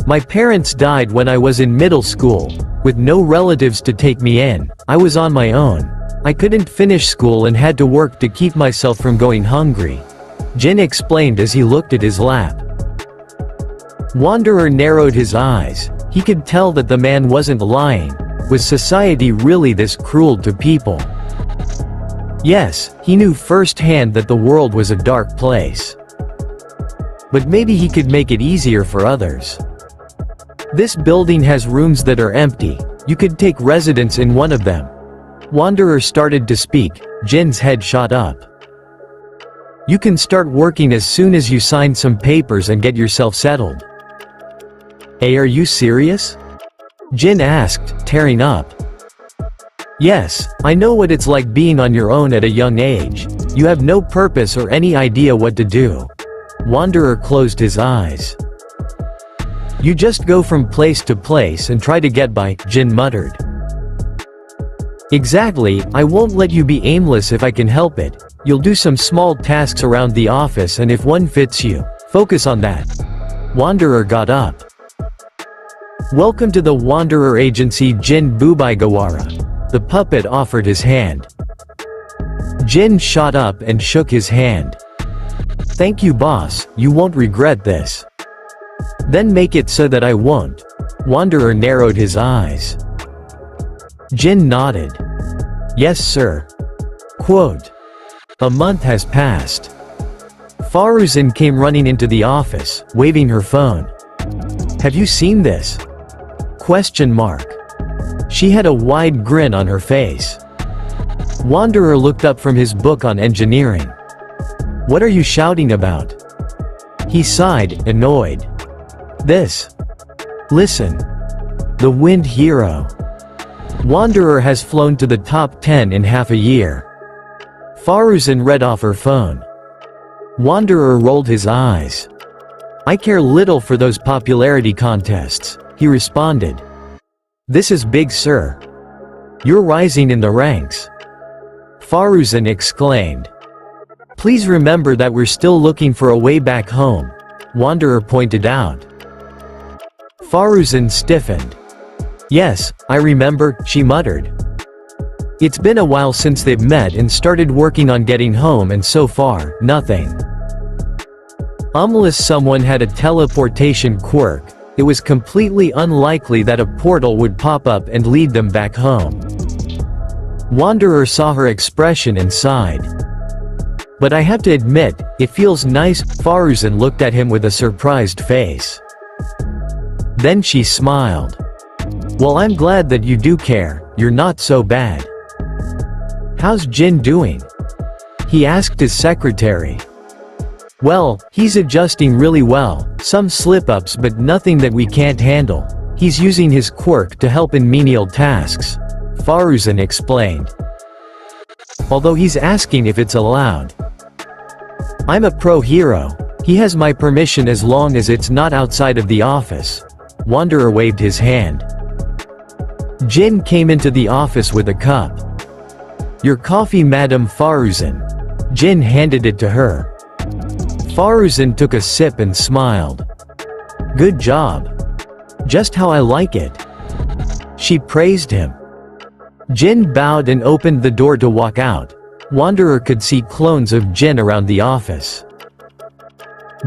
my parents died when I was in middle school, with no relatives to take me in. I was on my own. I couldn't finish school and had to work to keep myself from going hungry. Jin explained as he looked at his lap. Wanderer narrowed his eyes. He could tell that the man wasn't lying. Was society really this cruel to people? Yes, he knew firsthand that the world was a dark place. But maybe he could make it easier for others. This building has rooms that are empty. You could take residence in one of them. Wanderer started to speak. Jin's head shot up. You can start working as soon as you sign some papers and get yourself settled. Hey, are you serious? Jin asked, tearing up. Yes, I know what it's like being on your own at a young age. You have no purpose or any idea what to do. Wanderer closed his eyes. You just go from place to place and try to get by, Jin muttered. Exactly, I won't let you be aimless if I can help it. You'll do some small tasks around the office and if one fits you, focus on that. Wanderer got up. Welcome to the Wanderer Agency, Jin Bubaigawara. The puppet offered his hand. Jin shot up and shook his hand. Thank you, boss, you won't regret this. Then make it so that I won't. Wanderer narrowed his eyes. Jin nodded. Yes, sir. Quote. A month has passed. Faruzan came running into the office, waving her phone. Have you seen this? Question mark. She had a wide grin on her face. Wanderer looked up from his book on engineering. What are you shouting about? He sighed, annoyed. This. Listen. The Wind Hero. Wanderer has flown to the top 10 in half a year. Faruzan read off her phone. Wanderer rolled his eyes. I care little for those popularity contests, he responded. This is big, sir. You're rising in the ranks. Faruzan exclaimed. Please remember that we're still looking for a way back home, Wanderer pointed out. Faruzan stiffened. Yes, I remember, she muttered. It's been a while since they've met and started working on getting home and so far, nothing. Unless someone had a teleportation quirk, it was completely unlikely that a portal would pop up and lead them back home. Wanderer saw her expression and sighed. But I have to admit, it feels nice. Faruzan looked at him with a surprised face. Then she smiled. Well, I'm glad that you do care, you're not so bad. How's Jin doing? He asked his secretary. Well, he's adjusting really well, some slip-ups but nothing that we can't handle. He's using his quirk to help in menial tasks, Faruzan explained. Although he's asking if it's allowed. I'm a pro hero. He has my permission as long as it's not outside of the office. Wanderer waved his hand. Jin came into the office with a cup. Your coffee, Madam Faruzan. Jin handed it to her. Faruzan took a sip and smiled. Good job. Just how I like it. She praised him. Jin bowed and opened the door to walk out. Wanderer could see clones of Jin around the office.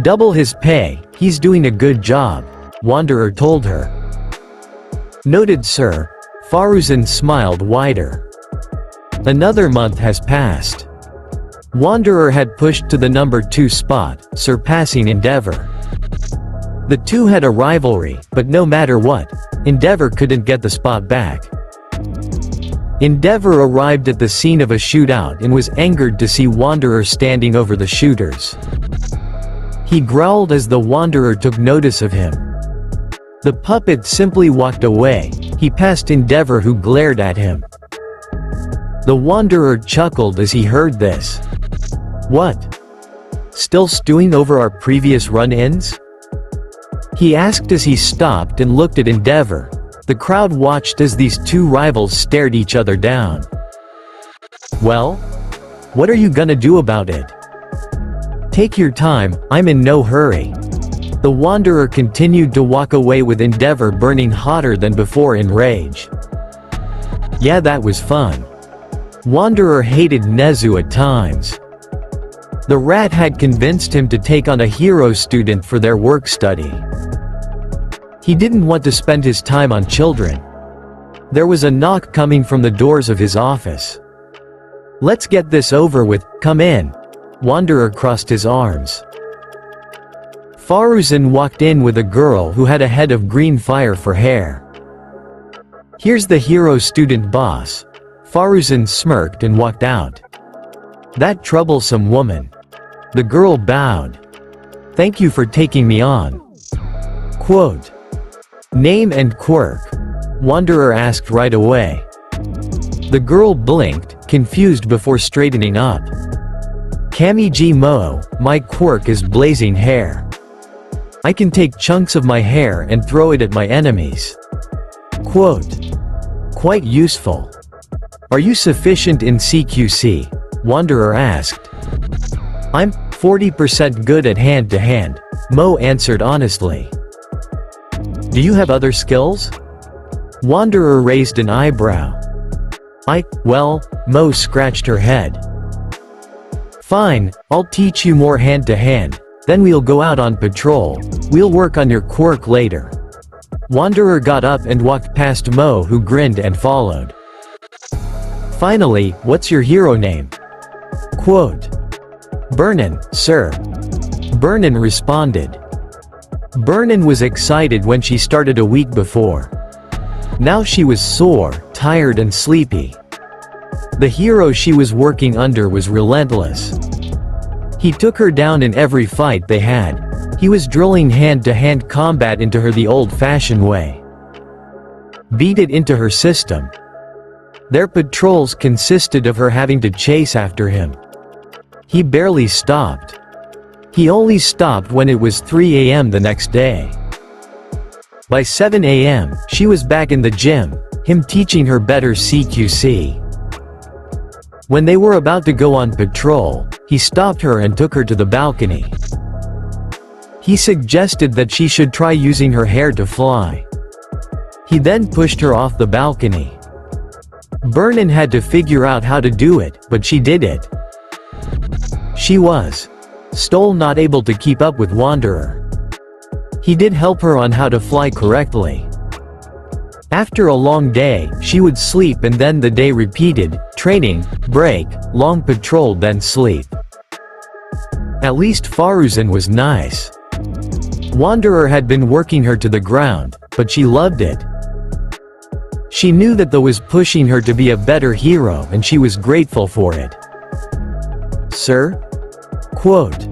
Double his pay, he's doing a good job, Wanderer told her. Noted, sir. Faruzan smiled wider. Another month has passed. Wanderer had pushed to the number 2 spot, surpassing Endeavor. The two had a rivalry, but no matter what, Endeavor couldn't get the spot back. Endeavor arrived at the scene of a shootout and was angered to see Wanderer standing over the shooters. He growled as the Wanderer took notice of him. The puppet simply walked away. He passed Endeavor, who glared at him. The Wanderer chuckled as he heard this. What? Still stewing over our previous run-ins? He asked as he stopped and looked at Endeavor. The crowd watched as these two rivals stared each other down. Well? What are you gonna do about it? Take your time, I'm in no hurry. The Wanderer continued to walk away with Endeavor burning hotter than before in rage. Yeah, that was fun. Wanderer hated Nezu at times. The rat had convinced him to take on a hero student for their work study. He didn't want to spend his time on children. There was a knock coming from the doors of his office. Let's get this over with, come in. Wanderer crossed his arms. Faruzan walked in with a girl who had a head of green fire for hair. Here's the hero student boss. Faruzan smirked and walked out. That troublesome woman. The girl bowed. Thank you for taking me on. Quote. Name and quirk? Wanderer asked right away. The girl blinked, confused before straightening up. Camie G Mo, my quirk is blazing hair. I can take chunks of my hair and throw it at my enemies. Quote. Quite useful. Are you sufficient in CQC? Wanderer asked. I'm 40% good at hand-to-hand, Mo answered honestly. Do you have other skills? Wanderer raised an eyebrow. Well, Mo scratched her head. Fine, I'll teach you more hand-to-hand, then we'll go out on patrol. We'll work on your quirk later. Wanderer got up and walked past Mo, who grinned and followed. Finally, what's your hero name? Quote. Burnin, sir. Burnin responded. Burnin was excited when she started a week before. Now she was sore, tired and sleepy. The hero she was working under was relentless. He took her down in every fight they had. He was drilling hand-to-hand combat into her the old-fashioned way. Beat it into her system. Their patrols consisted of her having to chase after him. He barely stopped. He only stopped when it was 3 a.m. the next day. By 7 a.m., she was back in the gym, him teaching her better CQC. When they were about to go on patrol, he stopped her and took her to the balcony. He suggested that she should try using her hair to fly. He then pushed her off the balcony. Burnin had to figure out how to do it, but she did it. She was still not able to keep up with Wanderer. He did help her on how to fly correctly. After a long day, she would sleep and then the day repeated, training, break, long patrol then sleep. At least Faruzan was nice. Wanderer had been working her to the ground, but she loved it. She knew that was pushing her to be a better hero and she was grateful for it. Sir? Quote.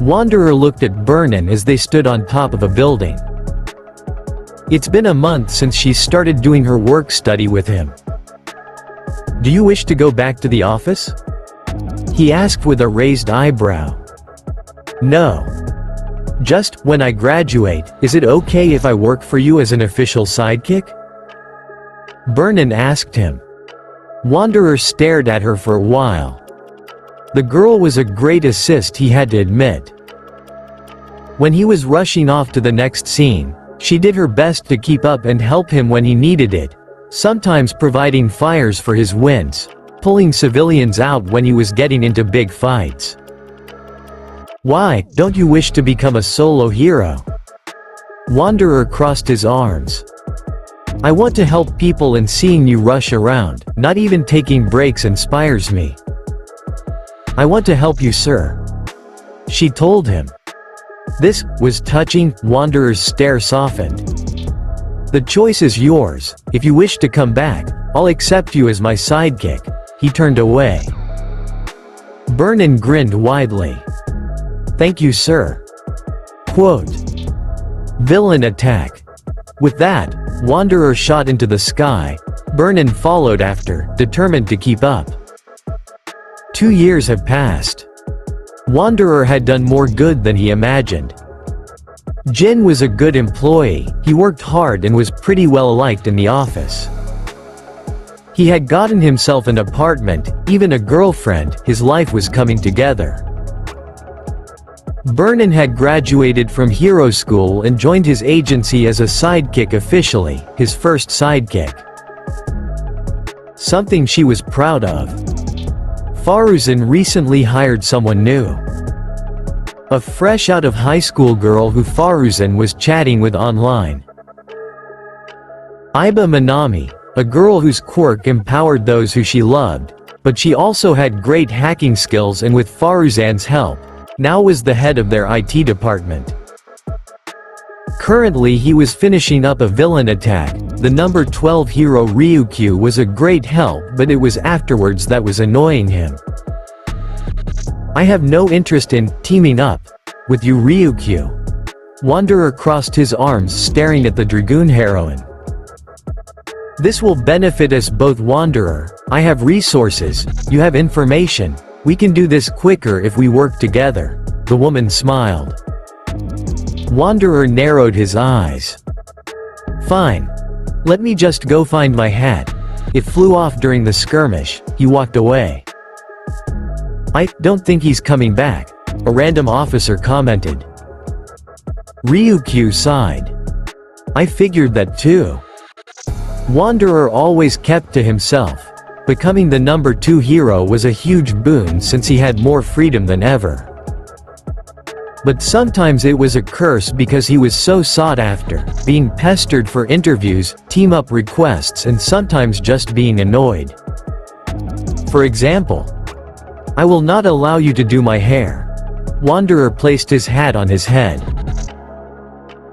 Wanderer looked at Burnin as they stood on top of a building. It's been a month since she started doing her work study with him. Do you wish to go back to the office? He asked with a raised eyebrow. No. Just, when I graduate, is it okay if I work for you as an official sidekick? Burnin asked him. Wanderer stared at her for a while. The girl was a great assist, he had to admit. When he was rushing off to the next scene, she did her best to keep up and help him when he needed it, sometimes providing fires for his wins, pulling civilians out when he was getting into big fights. Why, don't you wish to become a solo hero? Wanderer crossed his arms. I want to help people and seeing you rush around, not even taking breaks inspires me. I want to help you, sir. She told him. This was touching. Wanderer's stare softened. The choice is yours. If you wish to come back, I'll accept you as my sidekick. He turned away. Vernon grinned widely. Thank you, sir. Quote. Villain attack. With that, Wanderer shot into the sky. Vernon followed after, determined to keep up. 2 years have passed. Wanderer had done more good than he imagined. Jin was a good employee, he worked hard and was pretty well liked in the office. He had gotten himself an apartment, even a girlfriend, his life was coming together. Vernon had graduated from hero school and joined his agency as a sidekick officially, his first sidekick. Something she was proud of. Faruzan recently hired someone new. A fresh out of high school girl who Faruzan was chatting with online. Iida Minami, a girl whose quirk empowered those who she loved, but she also had great hacking skills and with Faruzan's help, now was the head of their IT department. Currently he was finishing up a villain attack. The number 12 hero Ryukyu was a great help, but it was afterwards that was annoying him. I have no interest in teaming up with you, Ryukyu. Wanderer crossed his arms staring at the Dragoon heroine. This will benefit us both, Wanderer. I have resources, you have information. We can do this quicker if we work together. The woman smiled. Wanderer narrowed his eyes. Fine. Let me just go find my hat. It flew off during the skirmish. He walked away. I don't think he's coming back, a random officer commented. Ryukyu sighed. I figured that too. Wanderer always kept to himself. Becoming the number 2 hero was a huge boon since he had more freedom than ever. But sometimes it was a curse because he was so sought after, being pestered for interviews, team-up requests and sometimes just being annoyed. For example, I will not allow you to do my hair. Wanderer placed his hat on his head.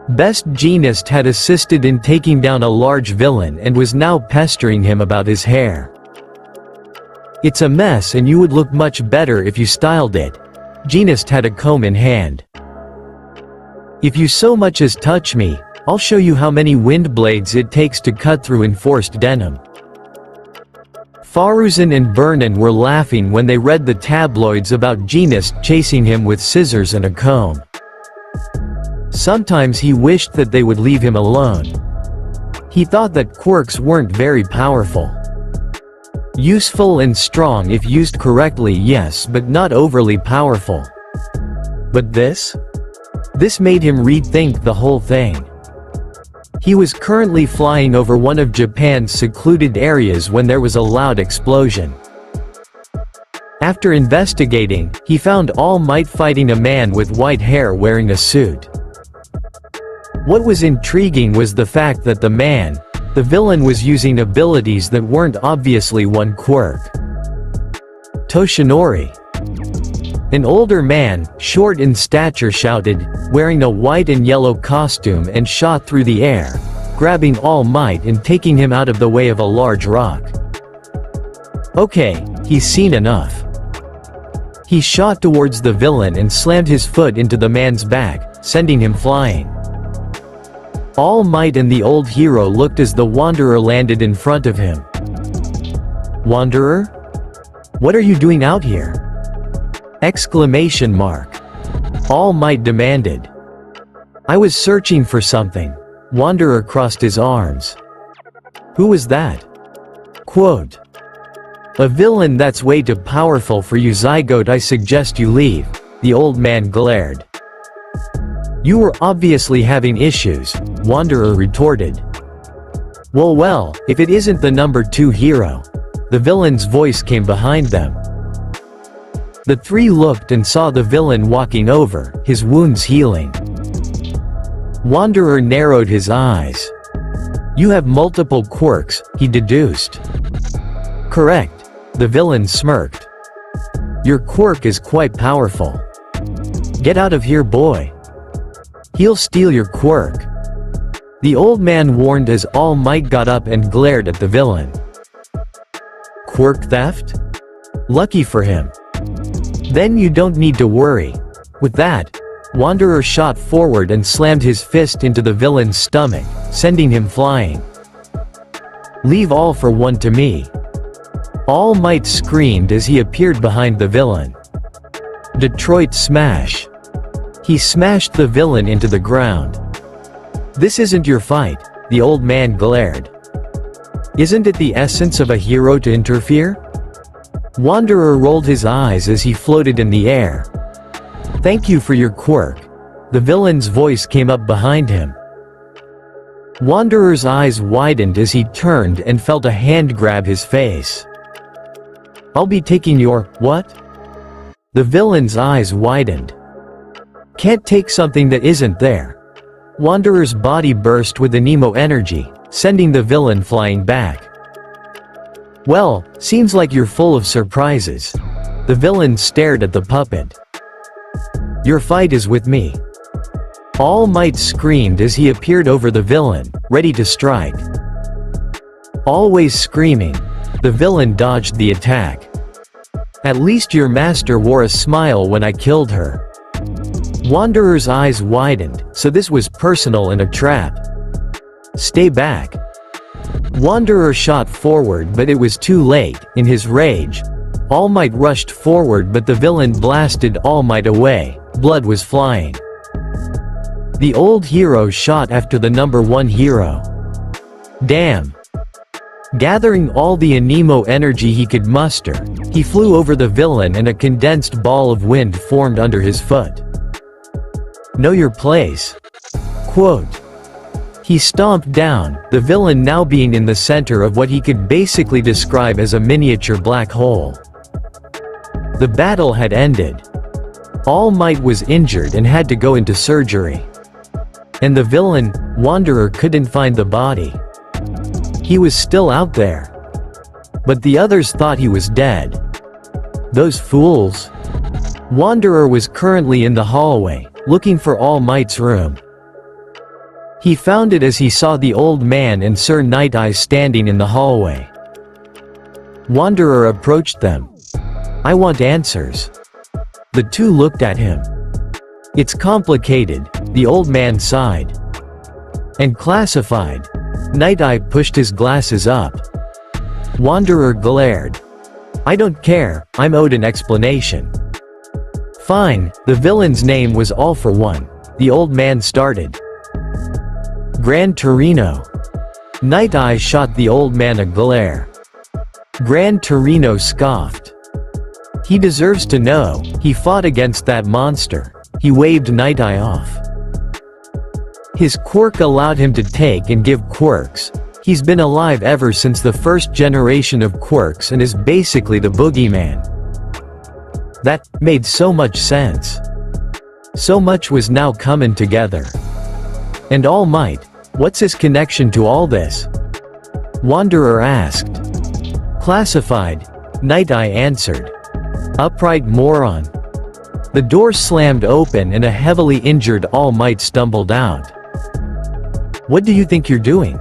Best Jeanist had assisted in taking down a large villain and was now pestering him about his hair. It's a mess and you would look much better if you styled it. Jeanist had a comb in hand. If you so much as touch me, I'll show you how many wind blades it takes to cut through enforced denim. Faruzan and Vernon were laughing when they read the tabloids about Jeanist chasing him with scissors and a comb. Sometimes he wished that they would leave him alone. He thought that quirks weren't very powerful. Useful and strong if used correctly, yes, but not overly powerful. But this? This made him rethink the whole thing. He was currently flying over one of Japan's secluded areas when there was a loud explosion. After investigating, he found All Might fighting a man with white hair wearing a suit. What was intriguing was the fact that the villain was using abilities that weren't obviously one quirk. Toshinori. An older man, short in stature, shouted, wearing a white and yellow costume and shot through the air, grabbing All Might and taking him out of the way of a large rock. Okay, he's seen enough. He shot towards the villain and slammed his foot into the man's back, sending him flying. All Might and the old hero looked as the Wanderer landed in front of him. Wanderer? What are you doing out here? Exclamation mark. All Might demanded. I was searching for something. Wanderer crossed his arms. Who was that? Quote. A villain that's way too powerful for you, Zygote. I suggest you leave. The old man glared. You were obviously having issues, Wanderer retorted. Well, if it isn't the number 2 hero. The villain's voice came behind them. The three looked and saw the villain walking over, his wounds healing. Wanderer narrowed his eyes. You have multiple quirks, he deduced. Correct. The villain smirked. Your quirk is quite powerful. Get out of here, boy. He'll steal your quirk. The old man warned as All Might got up and glared at the villain. Quirk theft? Lucky for him. Then you don't need to worry. With that, Wanderer shot forward and slammed his fist into the villain's stomach, sending him flying. Leave all for one to me. All Might screamed as he appeared behind the villain. Detroit smash. He smashed the villain into the ground. This isn't your fight, the old man glared. Isn't it the essence of a hero to interfere? Wanderer rolled his eyes as he floated in the air. Thank you for your quirk. The villain's voice came up behind him. Wanderer's eyes widened as he turned and felt a hand grab his face. I'll be taking your, what? The villain's eyes widened. Can't take something that isn't there. Wanderer's body burst with anemo energy, sending the villain flying back. Well, seems like you're full of surprises. The villain stared at the puppet. Your fight is with me. All Might screamed as he appeared over the villain, ready to strike. Always screaming, the villain dodged the attack. At least your master wore a smile when I killed her. Wanderer's eyes widened, so this was personal and a trap. Stay back. Wanderer shot forward, but it was too late. In his rage, All Might rushed forward, but the villain blasted All Might away. Blood was flying. The old hero shot after the number one hero. Damn. Gathering all the anemo energy he could muster, he flew over the villain and a condensed ball of wind formed under his foot. Know your place. Quote. He stomped down, the villain now being in the center of what he could basically describe as a miniature black hole. The battle had ended. All Might was injured and had to go into surgery. And the villain, Wanderer, couldn't find the body. He was still out there. But the others thought he was dead. Those fools. Wanderer was currently in the hallway, looking for All Might's room. He found it as he saw the old man and Sir Night Eye standing in the hallway. Wanderer approached them. I want answers. The two looked at him. It's complicated, the old man sighed. And classified. Night Eye pushed his glasses up. Wanderer glared. I don't care, I'm owed an explanation. Fine, the villain's name was All for One. The old man started. Gran Torino. Night Eye shot the old man a glare. Gran Torino scoffed. He deserves to know, he fought against that monster. He waved Night Eye off. His quirk allowed him to take and give quirks. He's been alive ever since the first generation of quirks and is basically the boogeyman. That made so much sense. So much was now coming together. And All Might, what's his connection to all this? Wanderer asked. Classified, Night Eye answered. Upright moron. The door slammed open and a heavily injured All Might stumbled out. What do you think you're doing?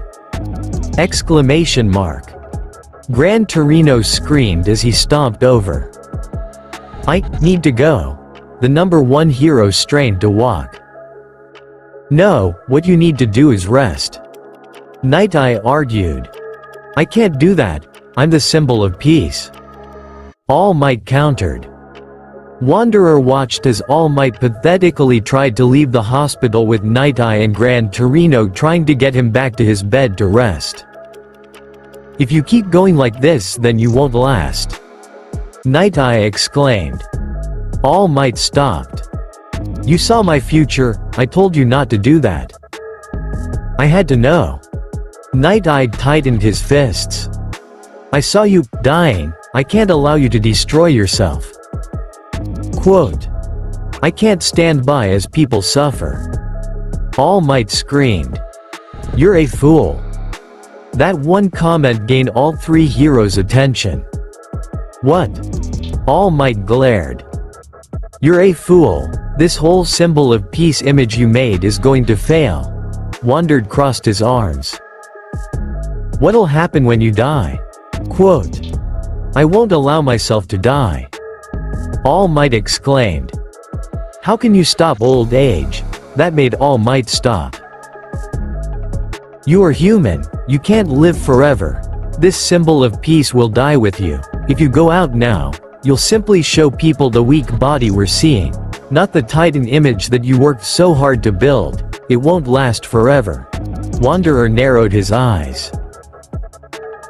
Exclamation mark. Gran Torino screamed as he stomped over. I need to go. The number one hero strained to walk. No, what you need to do is rest. Night Eye argued. I can't do that, I'm the symbol of peace. All Might countered. Wanderer watched as All Might pathetically tried to leave the hospital with Night Eye and Gran Torino trying to get him back to his bed to rest. If you keep going like this, then you won't last. Night Eye exclaimed. All Might stopped. You saw my future, I told you not to do that. I had to know. Night Eye tightened his fists. I saw you dying, I can't allow you to destroy yourself. Quote. I can't stand by as people suffer. All Might screamed. You're a fool. That one comment gained all three heroes' attention. What? All Might glared. You're a fool. This whole symbol of peace image you made is going to fail. Wanderer crossed his arms. What'll happen when you die? Quote. I won't allow myself to die. All Might exclaimed. How can you stop old age? That made All Might stop. You are human, you can't live forever. This symbol of peace will die with you. If you go out now, you'll simply show people the weak body we're seeing, not the titan image that you worked so hard to build. It won't last forever. Wanderer narrowed his eyes.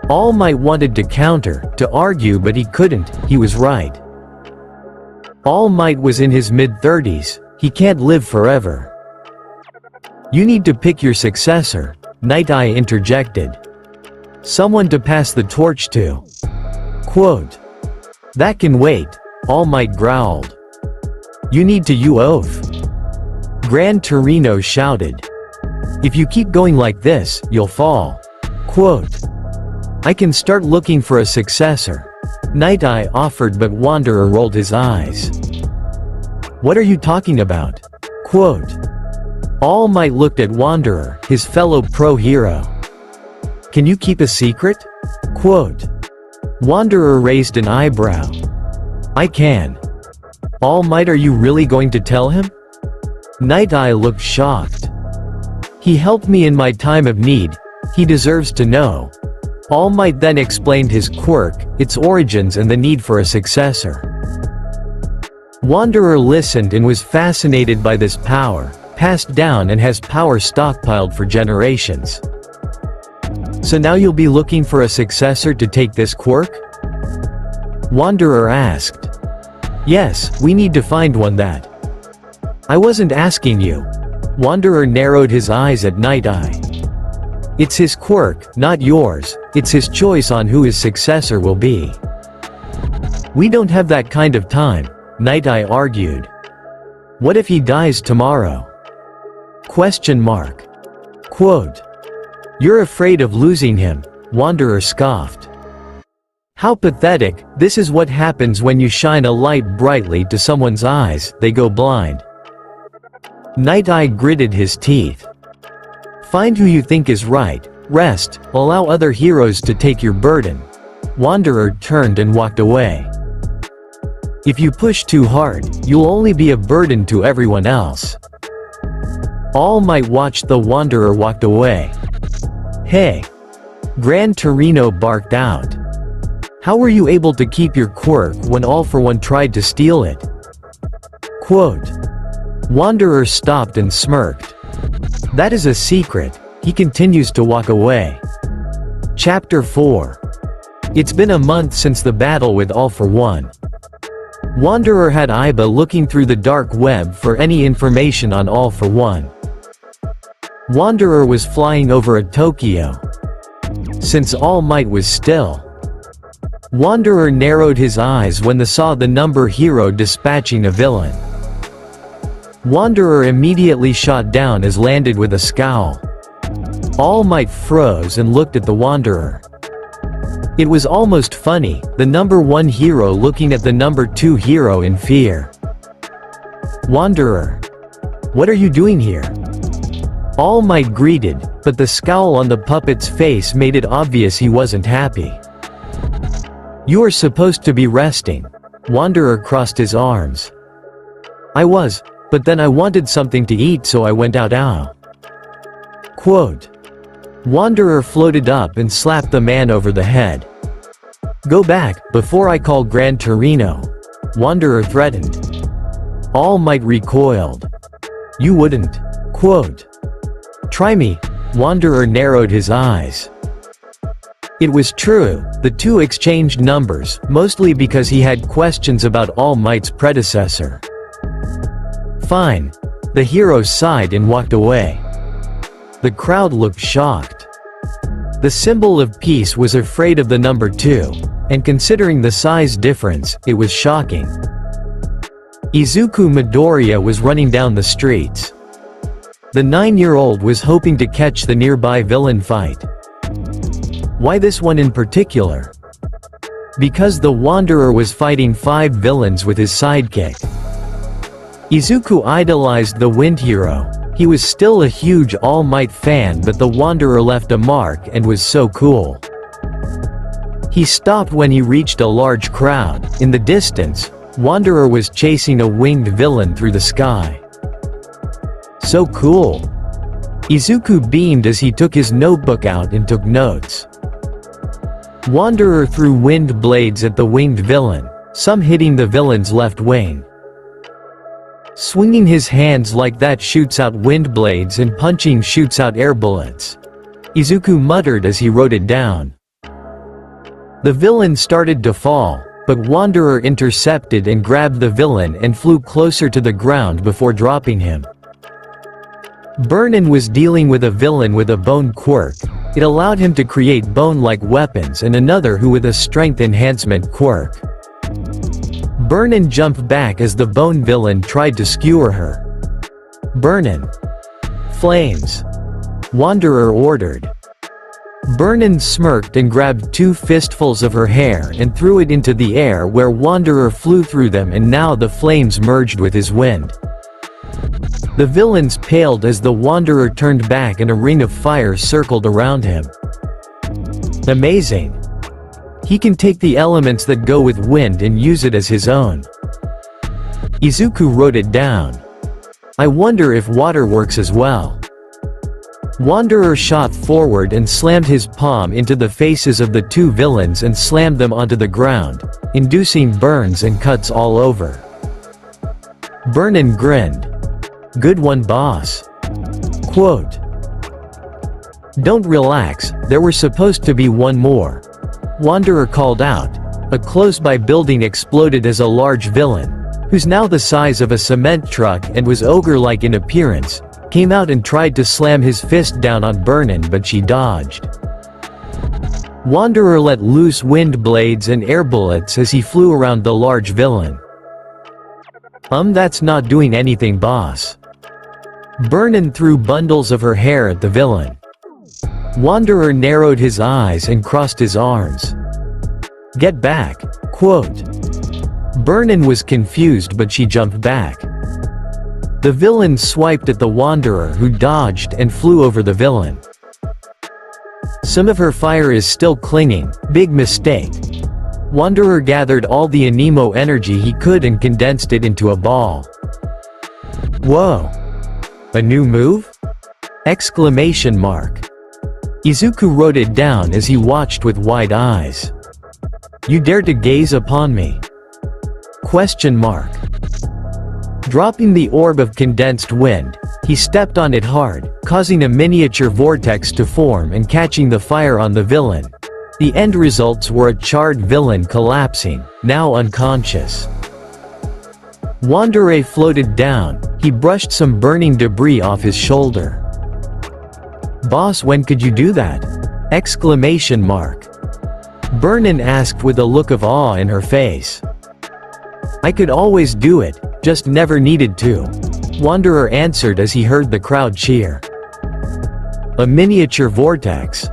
All Might wanted to counter, to argue, but he couldn't. He was right. All Might was in his mid-30s. He can't live forever. You need to pick your successor, Night Eye interjected. Someone to pass the torch to. Quote. That can wait, All Might growled. You need to oath. Gran Torino shouted. If you keep going like this, you'll fall. Quote. I can start looking for a successor. Night Eye offered, but Wanderer rolled his eyes. What are you talking about? Quote. All Might looked at Wanderer, his fellow pro hero. Can you keep a secret? Quote. Wanderer raised an eyebrow. I can. All Might, are you really going to tell him? Night Eye looked shocked. He helped me in my time of need. He deserves to know. All Might then explained his quirk, its origins, and the need for a successor. Wanderer listened and was fascinated by this power, passed down and has power stockpiled for generations. So now you'll be looking for a successor to take this quirk? Wanderer asked. Yes, we need to find one that. I wasn't asking you. Wanderer narrowed his eyes at Night Eye. It's his quirk, not yours. It's his choice on who his successor will be. We don't have that kind of time, Night Eye argued. What if he dies tomorrow? Question mark. Quote. You're afraid of losing him, Wanderer scoffed. How pathetic. This is what happens when you shine a light brightly to someone's eyes, they go blind. Night Eye gritted his teeth. Find who you think is right, rest, allow other heroes to take your burden. Wanderer turned and walked away. If you push too hard, you'll only be a burden to everyone else. All Might watched the Wanderer walked away. Hey! Gran Torino barked out. How were you able to keep your quirk when All for One tried to steal it? Quote. Wanderer stopped and smirked. That is a secret. He continues to walk away. Chapter 4. It's been a month since the battle with All for One. Wanderer had Iida looking through the dark web for any information on All for One. Wanderer was flying over a Tokyo. Since All Might was still. Wanderer narrowed his eyes when saw the number hero dispatching a villain. Wanderer immediately shot down as landed with a scowl. All Might froze and looked at the Wanderer. It was almost funny, the number 1 hero looking at the number 2 hero in fear. Wanderer. What are you doing here? All Might greeted, but the scowl on the puppet's face made it obvious he wasn't happy. You are supposed to be resting. Wanderer crossed his arms. I was, but then I wanted something to eat so I went out. Quote. Wanderer floated up and slapped the man over the head. Go back, before I call Gran Torino. Wanderer threatened. All Might recoiled. You wouldn't. Quote. Try me. Wanderer narrowed his eyes. It was true, the two exchanged numbers, mostly because he had questions about All Might's predecessor. Fine. The hero sighed and walked away. The crowd looked shocked. The symbol of peace was afraid of the number 2, and considering the size difference, it was shocking. Izuku Midoriya was running down the streets. The 9-year-old was hoping to catch the nearby villain fight. Why this one in particular? Because the Wanderer was fighting 5 villains with his sidekick. Izuku idolized the Wind Hero. He was still a huge All Might fan, but the Wanderer left a mark and was so cool. He stopped when he reached a large crowd. In the distance, Wanderer was chasing a winged villain through the sky. So cool. Izuku beamed as he took his notebook out and took notes. Wanderer threw wind blades at the winged villain, some hitting the villain's left wing. Swinging his hands like that shoots out wind blades and punching shoots out air bullets. Izuku muttered as he wrote it down. The villain started to fall, but Wanderer intercepted and grabbed the villain and flew closer to the ground before dropping him. Burnin was dealing with a villain with a bone quirk. It allowed him to create bone-like weapons, and another who with a strength enhancement quirk. Burnin jumped back as the bone villain tried to skewer her. Burnin. Flames. Wanderer ordered. Burnin smirked and grabbed 2 fistfuls of her hair and threw it into the air, where Wanderer flew through them, and now the flames merged with his wind. The villains paled as the Wanderer turned back and a ring of fire circled around him. Amazing. He can take the elements that go with wind and use it as his own. Izuku wrote it down. I wonder if water works as well. Wanderer shot forward and slammed his palm into the faces of the 2 villains and slammed them onto the ground, inducing burns and cuts all over. Burnin grinned. Good one, boss. Quote. Don't relax, there were supposed to be one more. Wanderer called out. A close-by building exploded as a large villain, who's now the size of a cement truck and was ogre-like in appearance, came out and tried to slam his fist down on Burnin, but she dodged. Wanderer let loose wind blades and air bullets as he flew around the large villain. That's not doing anything, boss. Burnin threw bundles of her hair at the villain. Wanderer narrowed his eyes and crossed his arms. Get back. Quote. Burnin was confused, but she jumped back. The villain swiped at the Wanderer, who dodged and flew over the villain. Some of her fire is still clinging, big mistake. Wanderer gathered all the anemo energy he could and condensed it into a ball. Whoa. A new move? Exclamation mark. Izuku wrote it down as he watched with wide eyes. You dare to gaze upon me? Question mark. Dropping the orb of condensed wind, he stepped on it hard, causing a miniature vortex to form and catching the fire on the villain. The end results were a charred villain collapsing, now unconscious. Wanderer floated down. He brushed some burning debris off his shoulder. Boss, when could you do that? Exclamation mark. Burnin asked with a look of awe in her face. I could always do it, just never needed to. Wanderer answered as he heard the crowd cheer. A miniature vortex.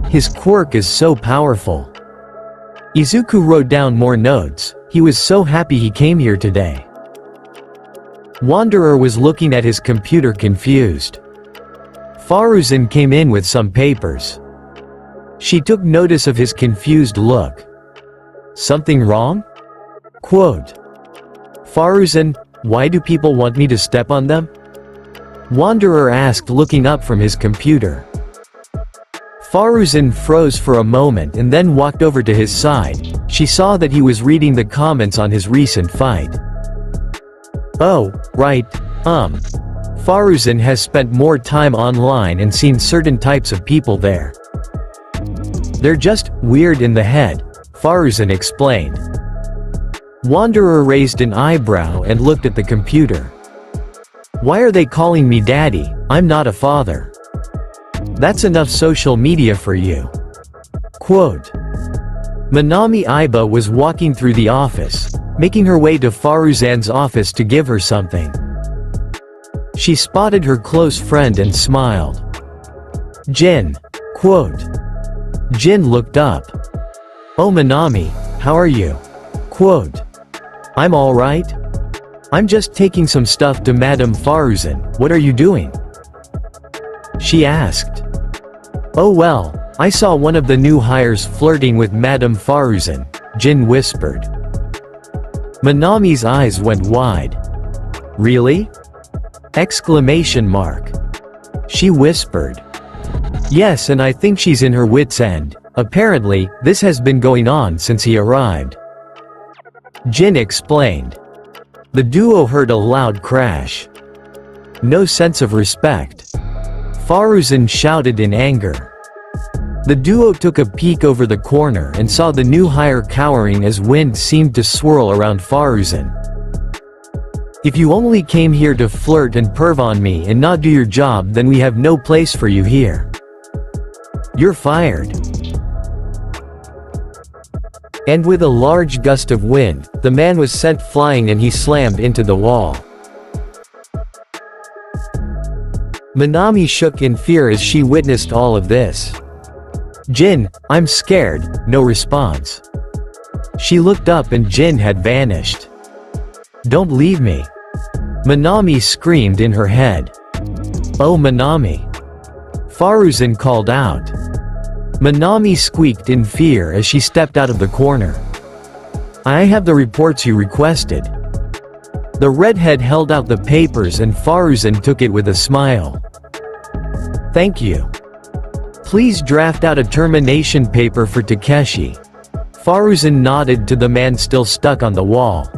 His quirk is so powerful. Izuku wrote down more notes. He was so happy he came here today. Wanderer was looking at his computer confused. Faruzan came in with some papers. She took notice of his confused look. Something wrong? Quote. Faruzan, why do people want me to step on them? Wanderer asked, looking up from his computer. Faruzan froze for a moment and then walked over to his side. She saw that he was reading the comments on his recent fight. Oh, right, Faruzan has spent more time online and seen certain types of people there. They're just weird in the head, Faruzan explained. Wanderer raised an eyebrow and looked at the computer. Why are they calling me daddy? I'm not a father. That's enough social media for you. Quote. Minami Iida was walking through the office, making her way to Faruzan's office to give her something. She spotted her close friend and smiled. Jin. Quote. Jin looked up. "Oh Minami, how are you?" Quote. "I'm alright. I'm just taking some stuff to Madame Faruzan, what are you doing?" She asked. "Oh well, I saw one of the new hires flirting with Madame Faruzan," Jin whispered. Minami's eyes went wide. "Really?" Exclamation mark. She whispered. "Yes, and I think she's in her wit's end. Apparently, this has been going on since he arrived." Jin explained. The duo heard a loud crash. "No sense of respect," Faruzan shouted in anger. The duo took a peek over the corner and saw the new hire cowering as wind seemed to swirl around Faruzan. "If you only came here to flirt and perv on me and not do your job, then we have no place for you here. You're fired." And with a large gust of wind, the man was sent flying and he slammed into the wall. Minami shook in fear as she witnessed all of this. "Jin, I'm scared," no response. She looked up and Jin had vanished. "Don't leave me," Minami screamed in her head. "Oh Minami," Faruzan called out. Minami squeaked in fear as she stepped out of the corner. "I have the reports you requested." The redhead held out the papers and Faruzan took it with a smile. "Thank you. Please draft out a termination paper for Takeshi." Faruzan nodded to the man still stuck on the wall.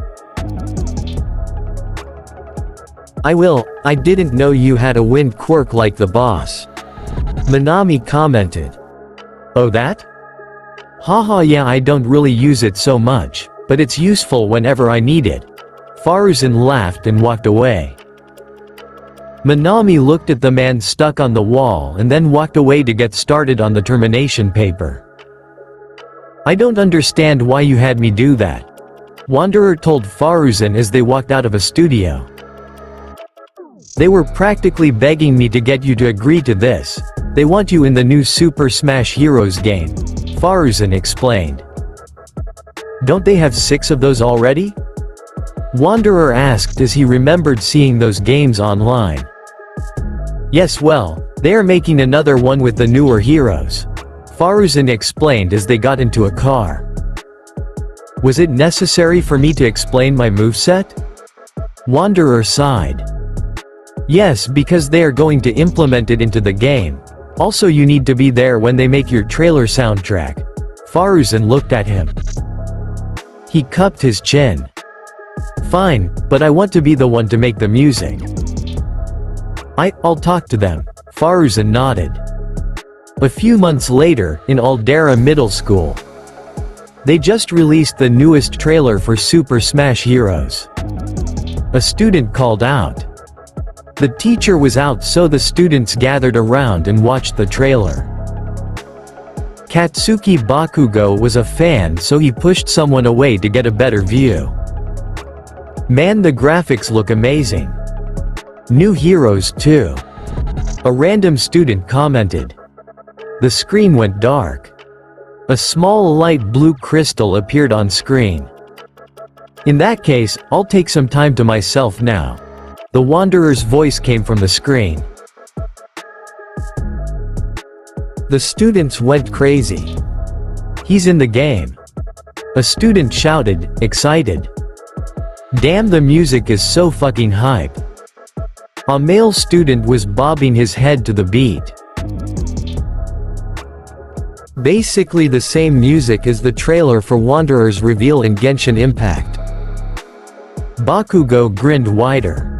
"I will. I didn't know you had a wind quirk like the boss," Minami commented. "Oh that? Haha, yeah, I don't really use it so much, but it's useful whenever I need it." Faruzan laughed and walked away. Minami looked at the man stuck on the wall and then walked away to get started on the termination paper. "I don't understand why you had me do that," Wanderer told Faruzan as they walked out of a studio. "They were practically begging me to get you to agree to this. They want you in the new Super Smash Heroes game," Faruzan explained. "Don't they have 6 of those already?" Wanderer asked as he remembered seeing those games online. "Yes, well, they are making another one with the newer heroes," Faruzan explained as they got into a car. "Was it necessary for me to explain my moveset?" Wanderer sighed. "Yes, because they are going to implement it into the game. Also you need to be there when they make your trailer soundtrack." Faruzan looked at him. He cupped his chin. "Fine, but I want to be the one to make the music." I'll talk to them," Faruzan nodded. A few months later, in Aldera Middle School. They just released the newest trailer for Super Smash Heroes. A student called out. The teacher was out, so the students gathered around and watched the trailer. Katsuki Bakugo was a fan, so he pushed someone away to get a better view. "Man, the graphics look amazing. New heroes too," a random student commented. The screen went dark. A small light blue crystal appeared on screen. "In that case, I'll take some time to myself now." The Wanderer's voice came from the screen. The students went crazy. "He's in the game!" A student shouted, excited. "Damn, the music is so fucking hype." A male student was bobbing his head to the beat. Basically the same music as the trailer for Wanderer's reveal in Genshin Impact. Bakugo grinned wider.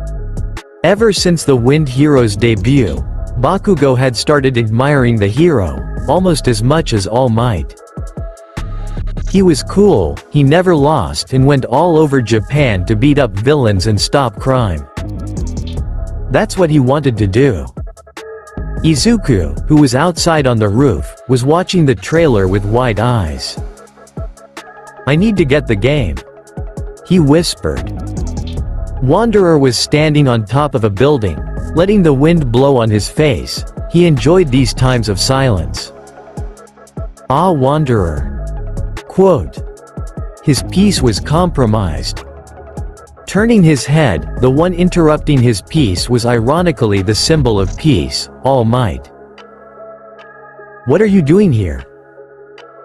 Ever since the Wind Hero's debut, Bakugo had started admiring the hero, almost as much as All Might. He was cool, he never lost and went all over Japan to beat up villains and stop crime. That's what he wanted to do. Izuku, who was outside on the roof, was watching the trailer with wide eyes. "I need to get the game," he whispered. Wanderer was standing on top of a building, letting the wind blow on his face. He enjoyed these times of silence. Ah, Wanderer. Quote. His peace was compromised. Turning his head, the one interrupting his peace was ironically the symbol of peace, All Might. What are you doing here?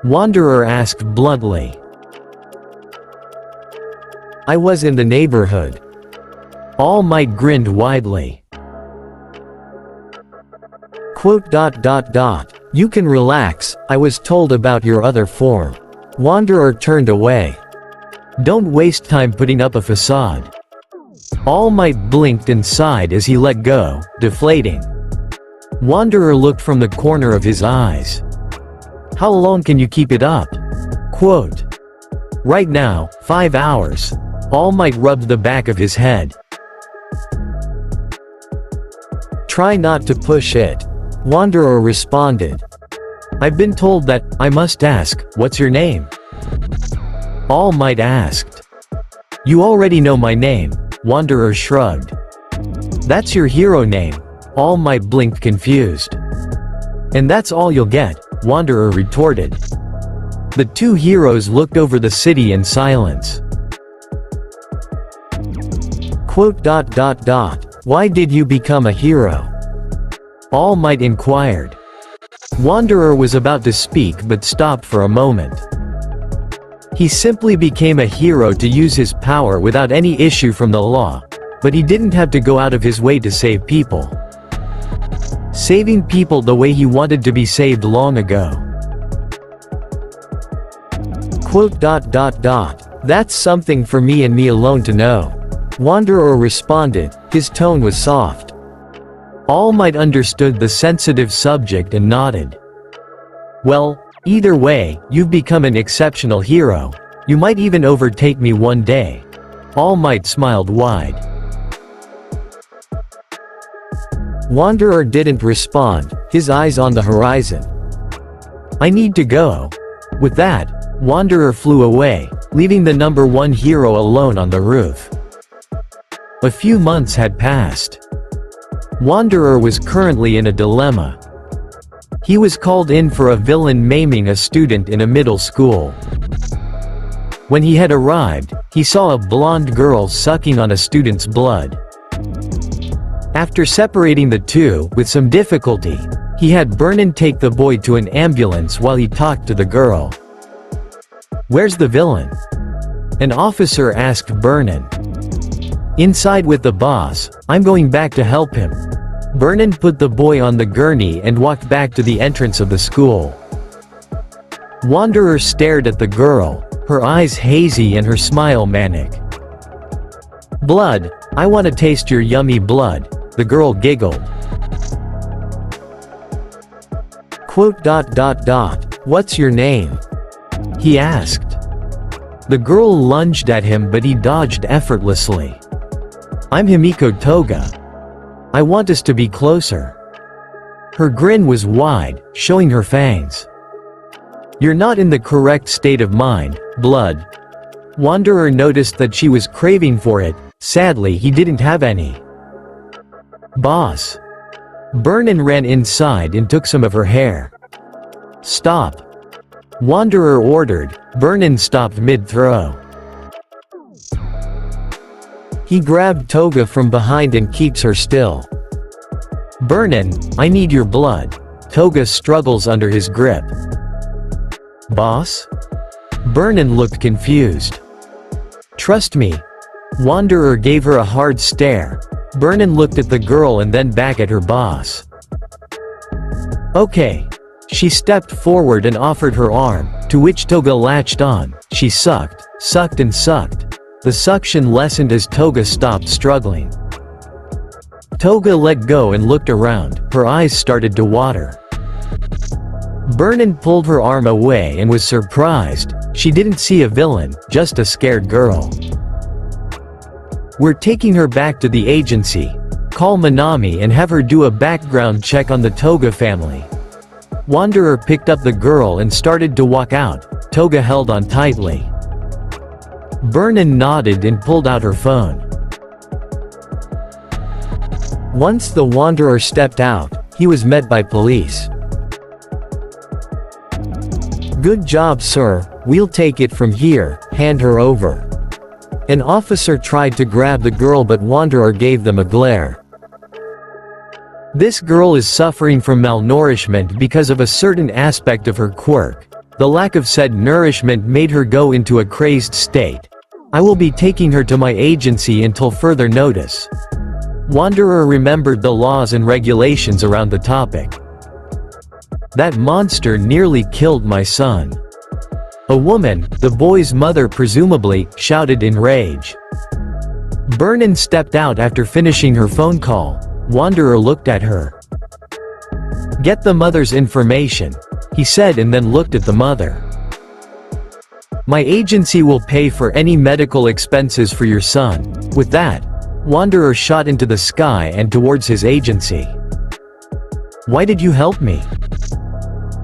Wanderer asked bluntly. I was in the neighborhood. All Might grinned widely. Quote. You can relax, I was told about your other form. Wanderer turned away. Don't waste time putting up a facade. All Might blinked and sighed as he let go, deflating. Wanderer looked from the corner of his eyes. How long can you keep it up? Quote. Right now, 5 hours. All Might rubbed the back of his head. Try not to push it. Wanderer responded. I've been told that, I must ask, what's your name? All Might asked. You already know my name, Wanderer shrugged. That's your hero name, All Might blinked confused. And that's all you'll get, Wanderer retorted. The two heroes looked over the city in silence. Quote. Why did you become a hero? All Might inquired. Wanderer was about to speak but stopped for a moment. He simply became a hero to use his power without any issue from the law, but he didn't have to go out of his way to save people. Saving people the way he wanted to be saved long ago. Quote. That's something for me and me alone to know. Wanderer responded, his tone was soft. All Might understood the sensitive subject and nodded. Well, either way, you've become an exceptional hero. You might even overtake me one day. All Might smiled wide. Wanderer didn't respond, his eyes on the horizon. I need to go. With that, Wanderer flew away, leaving the number one hero alone on the roof. A few months had passed. Wanderer was currently in a dilemma. He was called in for a villain maiming a student in a middle school. When he had arrived, he saw a blonde girl sucking on a student's blood. After separating the two, with some difficulty, he had Vernon take the boy to an ambulance while he talked to the girl. Where's the villain? An officer asked Vernon. Inside with the boss, I'm going back to help him. Vernon put the boy on the gurney and walked back to the entrance of the school. Wanderer stared at the girl, her eyes hazy and her smile manic. Blood, I want to taste your yummy blood, the girl giggled. Quote. What's your name? He asked. The girl lunged at him but he dodged effortlessly. I'm Himiko Toga. I want us to be closer. Her grin was wide, showing her fangs. You're not in the correct state of mind, blood. Wanderer noticed that she was craving for it, sadly he didn't have any. Boss. Vernon ran inside and took some of her hair. Stop. Wanderer ordered. Vernon stopped mid-throw. He grabbed Toga from behind and keeps her still. Vernon, I need your blood. Toga struggles under his grip. Boss? Vernon looked confused. Trust me. Wanderer gave her a hard stare. Vernon looked at the girl and then back at her boss. Okay. She stepped forward and offered her arm, to which Toga latched on. She sucked, sucked and sucked. The suction lessened as Toga stopped struggling. Toga let go and looked around, her eyes started to water. Vernon pulled her arm away and was surprised. She didn't see a villain, just a scared girl. We're taking her back to the agency. Call Minami and have her do a background check on the Toga family. Wanderer picked up the girl and started to walk out. Toga held on tightly. Vernon nodded and pulled out her phone. Once the Wanderer stepped out, he was met by police. Good job, sir, we'll take it from here, hand her over. An officer tried to grab the girl but Wanderer gave them a glare. This girl is suffering from malnourishment because of a certain aspect of her quirk. The lack of said nourishment made her go into a crazed state. I will be taking her to my agency until further notice. Wanderer remembered the laws and regulations around the topic. That monster nearly killed my son. A woman, the boy's mother presumably, shouted in rage. Vernon stepped out after finishing her phone call. Wanderer looked at her. Get the mother's information, he said and then looked at the mother. My agency will pay for any medical expenses for your son. With that, Wanderer shot into the sky and towards his agency. Why did you help me?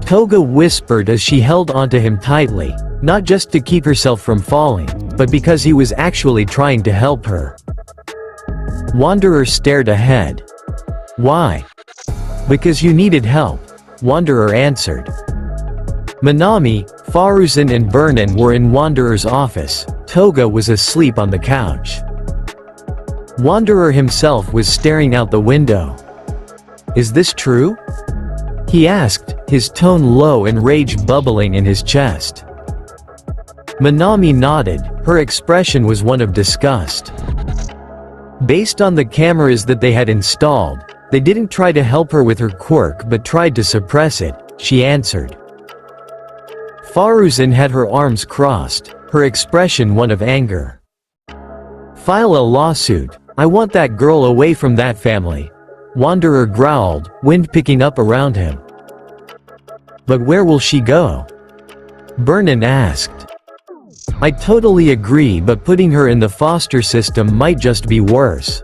Toga whispered as she held onto him tightly, not just to keep herself from falling, but because he was actually trying to help her. Wanderer stared ahead. Why? Because you needed help, Wanderer answered. Manami, Faruzan and Vernon were in Wanderer's office. Toga was asleep on the couch. Wanderer himself was staring out the window. Is this true? He asked, his tone low and rage bubbling in his chest. Manami nodded, her expression was one of disgust. Based on the cameras that they had installed, they didn't try to help her with her quirk but tried to suppress it, she answered. Faruzan had her arms crossed, her expression one of anger. File a lawsuit, I want that girl away from that family. Wanderer growled, wind picking up around him. But where will she go? Vernon asked. I totally agree, but putting her in the foster system might just be worse.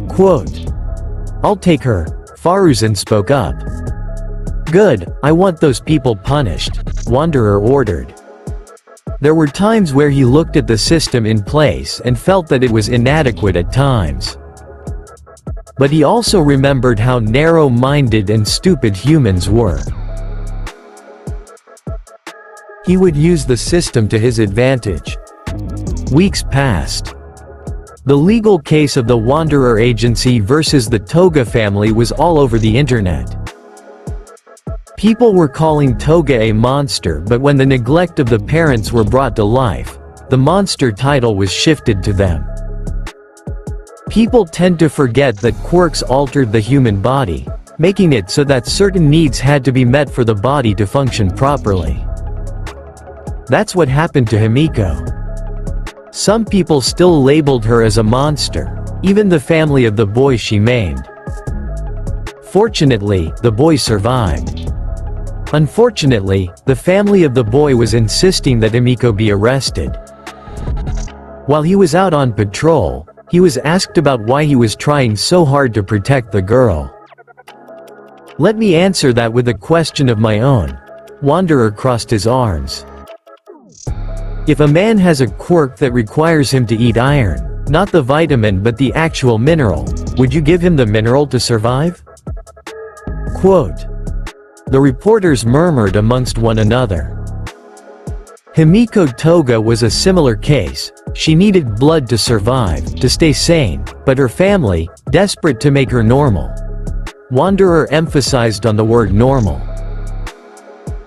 Quote. I'll take her, Faruzan spoke up. Good, I want those people punished, Wanderer ordered. There were times where he looked at the system in place and felt that it was inadequate at times. But he also remembered how narrow-minded and stupid humans were. He would use the system to his advantage. Weeks passed. The legal case of the Wanderer Agency versus the Toga family was all over the internet. People were calling Toga a monster, but when the neglect of the parents were brought to life, the monster title was shifted to them. People tend to forget that quirks altered the human body, making it so that certain needs had to be met for the body to function properly. That's what happened to Himiko. Some people still labeled her as a monster, even the family of the boy she maimed. Fortunately, the boy survived. Unfortunately, the family of the boy was insisting that Himiko be arrested. While he was out on patrol, he was asked about why he was trying so hard to protect the girl. Let me answer that with a question of my own. Wanderer crossed his arms. If a man has a quirk that requires him to eat iron, not the vitamin but the actual mineral, would you give him the mineral to survive? Quote. The reporters murmured amongst one another. Himiko Toga was a similar case. She needed blood to survive, to stay sane, but her family, desperate to make her normal. Wanderer emphasized on the word normal.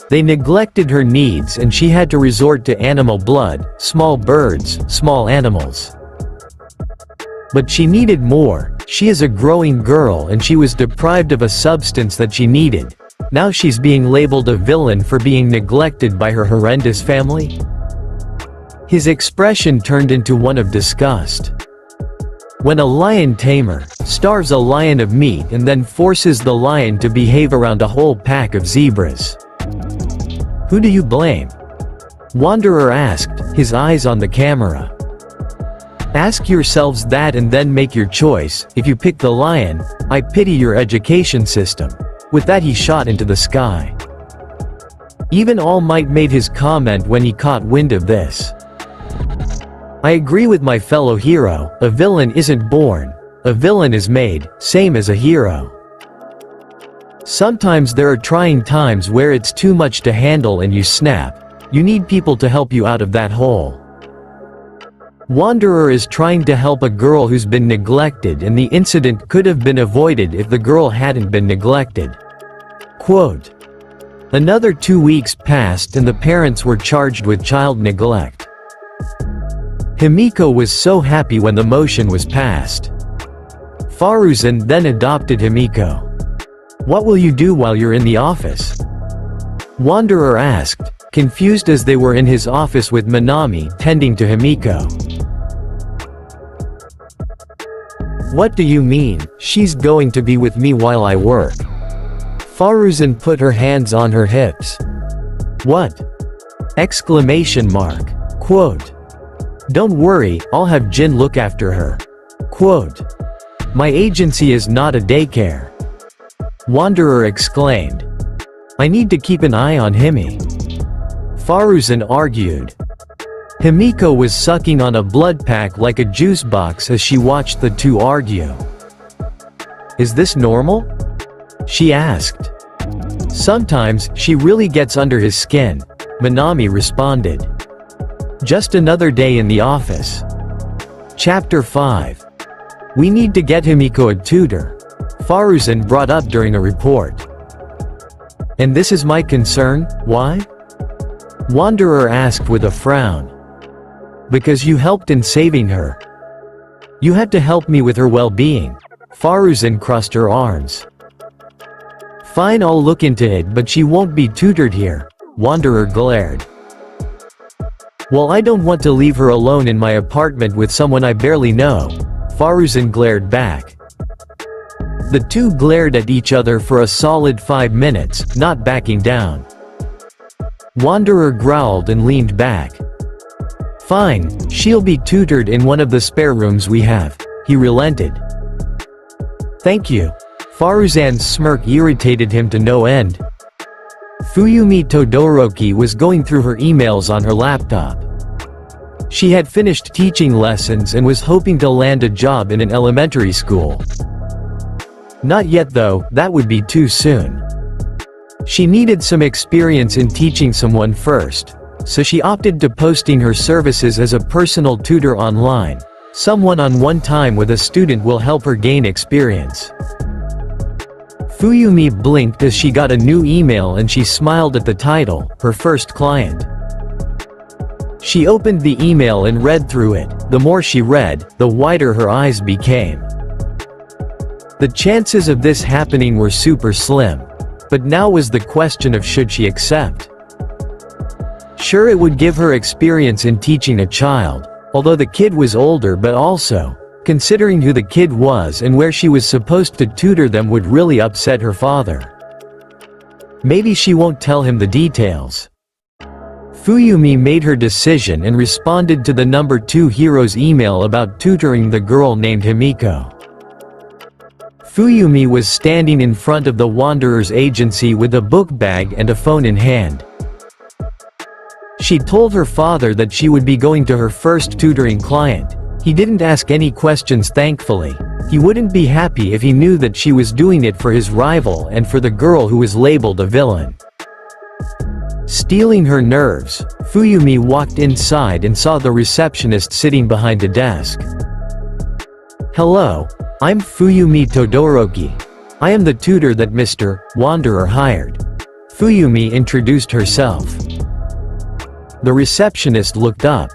They neglected her needs and she had to resort to animal blood, small birds, small animals. But she needed more. She is a growing girl and she was deprived of a substance that she needed. Now she's being labeled a villain for being neglected by her horrendous family? His expression turned into one of disgust. When a lion tamer starves a lion of meat and then forces the lion to behave around a whole pack of zebras. Who do you blame? Wanderer asked, his eyes on the camera. Ask yourselves that and then make your choice. If you pick the lion, I pity your education system. With that he shot into the sky. Even All Might made his comment when he caught wind of this. I agree with my fellow hero, a villain isn't born, a villain is made, same as a hero. Sometimes there are trying times where it's too much to handle and you snap. You need people to help you out of that hole. Wanderer is trying to help a girl who's been neglected, and the incident could have been avoided if the girl hadn't been neglected. Quote, another 2 weeks passed and the parents were charged with child neglect. Himiko was so happy when the motion was passed. Faruzan then adopted Himiko. What will you do while you're in the office? Wanderer asked, confused as they were in his office with Minami tending to Himiko. What do you mean, she's going to be with me while I work? Faruzan put her hands on her hips. What? Exclamation mark. Quote. Don't worry, I'll have Jin look after her. Quote. My agency is not a daycare. Wanderer exclaimed. I need to keep an eye on Himi. Faruzan argued. Himiko was sucking on a blood pack like a juice box as she watched the two argue. Is this normal? She asked. Sometimes, she really gets under his skin, Minami responded. Just another day in the office. Chapter 5. We need to get Himiko a tutor, Faruzan brought up during a report. And this is my concern, why? Wanderer asked with a frown. Because you helped in saving her. You had to help me with her well-being. Faruzan crossed her arms. Fine, I'll look into it, but she won't be tutored here. Wanderer glared. Well, I don't want to leave her alone in my apartment with someone I barely know. Faruzan glared back. The two glared at each other for a solid 5 minutes, not backing down. Wanderer growled and leaned back. Fine, she'll be tutored in one of the spare rooms we have. He relented. Thank you. Faruzan's smirk irritated him to no end. Fuyumi Todoroki was going through her emails on her laptop. She had finished teaching lessons and was hoping to land a job in an elementary school. Not yet though, that would be too soon. She needed some experience in teaching someone first, so she opted to posting her services as a personal tutor online. Someone on one time with a student will help her gain experience. Fuyumi blinked as she got a new email and she smiled at the title, her first client. She opened the email and read through it. The more she read, the wider her eyes became. The chances of this happening were super slim. But now was the question of should she accept. Sure, it would give her experience in teaching a child, although the kid was older, but also, considering who the kid was and where she was supposed to tutor them would really upset her father. Maybe she won't tell him the details. Fuyumi made her decision and responded to the number 2 hero's email about tutoring the girl named Himiko. Fuyumi was standing in front of the Wanderer's agency with a book bag and a phone in hand. She told her father that she would be going to her first tutoring client. He didn't ask any questions, thankfully. He wouldn't be happy if he knew that she was doing it for his rival and for the girl who was labeled a villain. Stealing her nerves, Fuyumi walked inside and saw the receptionist sitting behind a desk. Hello, I'm Fuyumi Todoroki. I am the tutor that Mr. Wanderer hired. Fuyumi introduced herself. The receptionist looked up.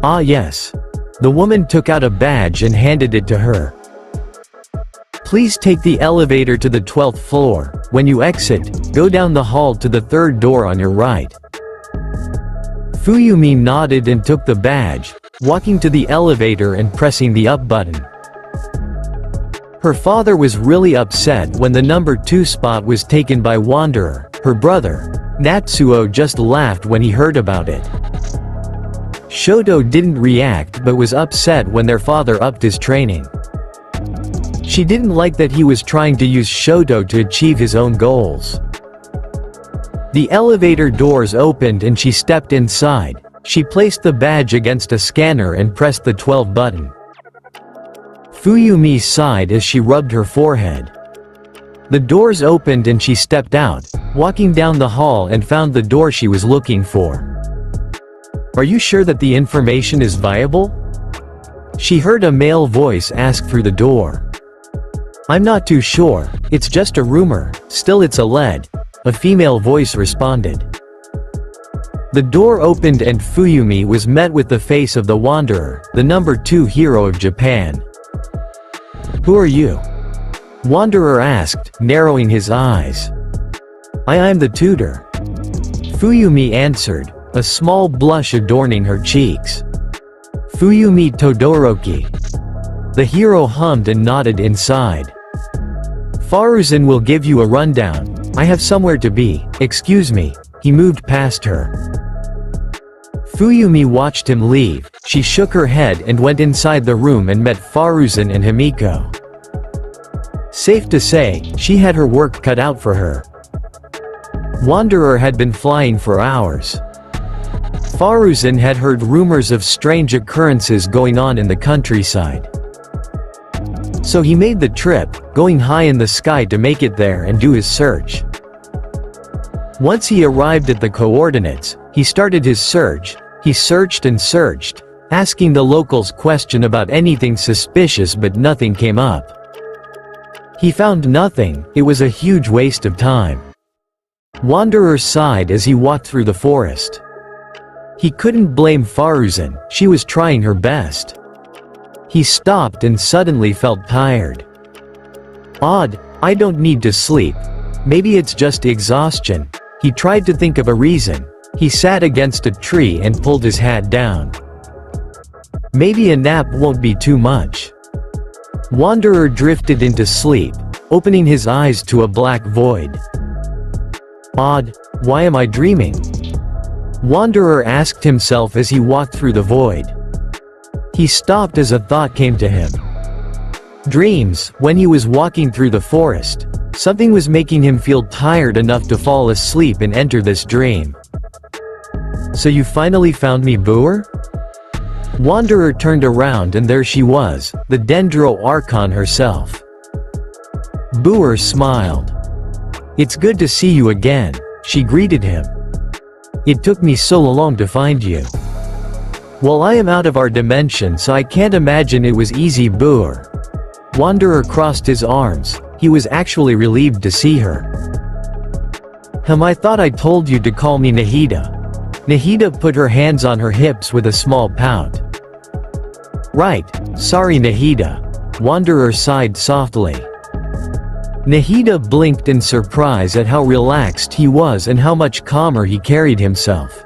Ah yes. The woman took out a badge and handed it to her. Please take the elevator to the 12th floor. When you exit, go down the hall to the 3rd door on your right. Fuyumi nodded and took the badge, walking to the elevator and pressing the up button. Her father was really upset when the number 2 spot was taken by Wanderer. Her brother, Natsuo, just laughed when he heard about it. Shoto didn't react but was upset when their father upped his training. She didn't like that he was trying to use Shoto to achieve his own goals. The elevator doors opened and she stepped inside. She placed the badge against a scanner and pressed the 12 button. Fuyumi sighed as she rubbed her forehead. The doors opened and she stepped out, walking down the hall and found the door she was looking for. "Are you sure that the information is viable?" She heard a male voice ask through the door. "I'm not too sure, it's just a rumor, still it's a lead," a female voice responded. The door opened and Fuyumi was met with the face of the Wanderer, the number 2 hero of Japan. "Who are you?" Wanderer asked, narrowing his eyes. I'm the tutor." Fuyumi answered, a small blush adorning her cheeks. "Fuyumi Todoroki." The hero hummed and nodded inside. "Faruzan will give you a rundown. I have somewhere to be, excuse me." He moved past her. Fuyumi watched him leave. She shook her head and went inside the room and met Faruzan and Himiko. Safe to say, she had her work cut out for her. Wanderer had been flying for hours. Faruzan had heard rumors of strange occurrences going on in the countryside. So he made the trip, going high in the sky to make it there and do his search. Once he arrived at the coordinates, he started his search. He searched and searched, asking the locals questions about anything suspicious, but nothing came up. He found nothing. It was a huge waste of time. Wanderer sighed as he walked through the forest. He couldn't blame Faruzan, she was trying her best. He stopped and suddenly felt tired. Odd, I don't need to sleep. Maybe it's just exhaustion. He tried to think of a reason. He sat against a tree and pulled his hat down. Maybe a nap won't be too much. Wanderer drifted into sleep, opening his eyes to a black void. Odd, why am I dreaming? Wanderer asked himself as he walked through the void. He stopped as a thought came to him. Dreams, when he was walking through the forest, something was making him feel tired enough to fall asleep and enter this dream. So you finally found me, Boer? Wanderer turned around and there she was, the Dendro Archon herself. Boer smiled. It's good to see you again, she greeted him. It took me so long to find you. Well, I am out of our dimension, so I can't imagine it was easy, Boer. Wanderer crossed his arms. He was actually relieved to see her. I thought I told you to call me Nahida. Nahida put her hands on her hips with a small pout. Right, sorry Nahida. Wanderer sighed softly. Nahida blinked in surprise at how relaxed he was and how much calmer he carried himself.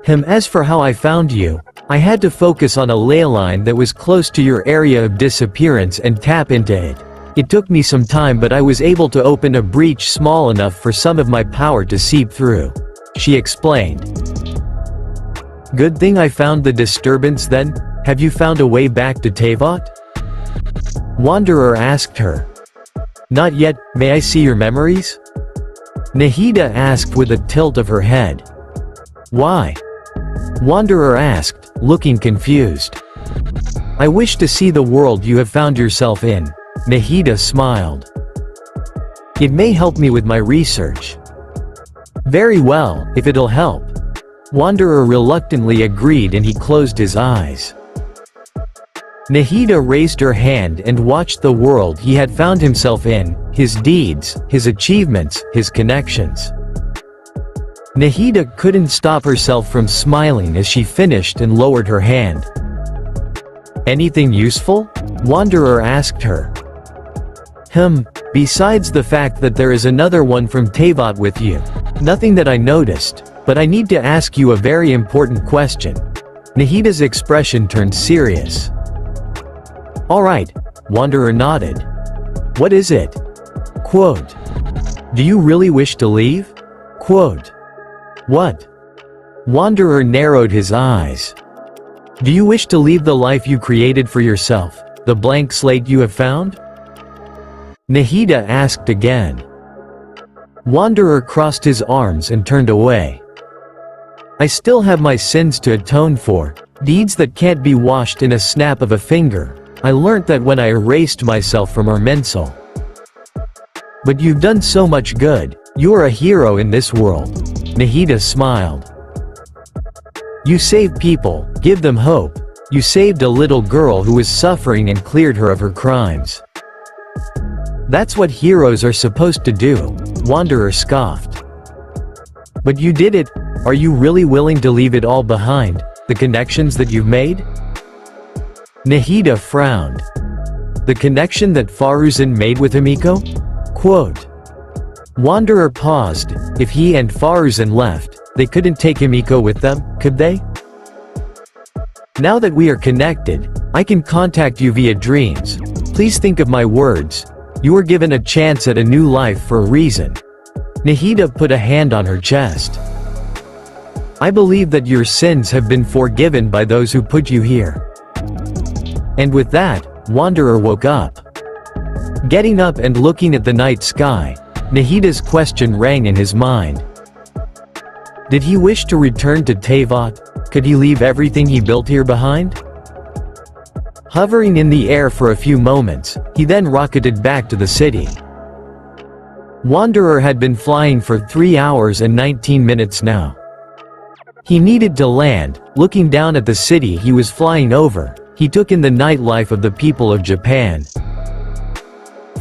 As for how I found you, I had to focus on a ley line that was close to your area of disappearance and tap into it. It took me some time, but I was able to open a breach small enough for some of my power to seep through. She explained. Good thing I found the disturbance then? Have you found a way back to Teyvat? Wanderer asked her. Not yet, may I see your memories? Nahida asked with a tilt of her head. Why? Wanderer asked, looking confused. I wish to see the world you have found yourself in. Nahida smiled. It may help me with my research. Very well, if it'll help. Wanderer reluctantly agreed and he closed his eyes. Nahida raised her hand and watched the world he had found himself in, his deeds, his achievements, his connections. Nahida couldn't stop herself from smiling as she finished and lowered her hand. Anything useful? Wanderer asked her. Besides the fact that there is another one from Teyvat with you. Nothing that I noticed, but I need to ask you a very important question. Nahida's expression turned serious. Alright, Wanderer nodded. What is it? Quote. Do you really wish to leave? Quote. What? Wanderer narrowed his eyes. Do you wish to leave the life you created for yourself, the blank slate you have found? Nahida asked again. Wanderer crossed his arms and turned away. I still have my sins to atone for, deeds that can't be washed in a snap of a finger. I learnt that when I erased myself from our mensal. But you've done so much good. You're a hero in this world. Nahida smiled. You save people, give them hope. You saved a little girl who was suffering and cleared her of her crimes. That's what heroes are supposed to do, Wanderer scoffed. But you did it. Are you really willing to leave it all behind, the connections that you've made? Nahida frowned. The connection that Faruzan made with Himiko? Quote. Wanderer paused. If he and Faruzan left, they couldn't take Himiko with them, could they? Now that we are connected, I can contact you via dreams. Please think of my words. You were given a chance at a new life for a reason. Nahida put a hand on her chest. I believe that your sins have been forgiven by those who put you here. And with that, Wanderer woke up. Getting up and looking at the night sky, Nahida's question rang in his mind. Did he wish to return to Teyvat? Could he leave everything he built here behind? Hovering in the air for a few moments, he then rocketed back to the city. Wanderer had been flying for 3 hours and 19 minutes now. He needed to land. Looking down at the city he was flying over, he took in the nightlife of the people of Japan.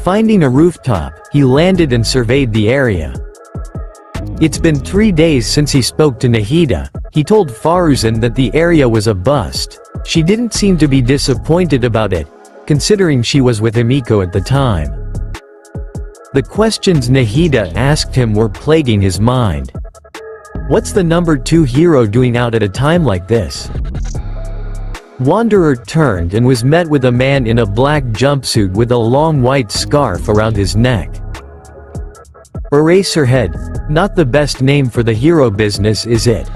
Finding a rooftop, he landed and surveyed the area. It's been 3 days since he spoke to Nahida. He told Faruzan that the area was a bust. She didn't seem to be disappointed about it, considering she was with Himiko at the time. The questions Nahida asked him were plaguing his mind. What's the number 2 hero doing out at a time like this? Wanderer turned and was met with a man in a black jumpsuit with a long white scarf around his neck. Eraserhead, not the best name for the hero business, is it?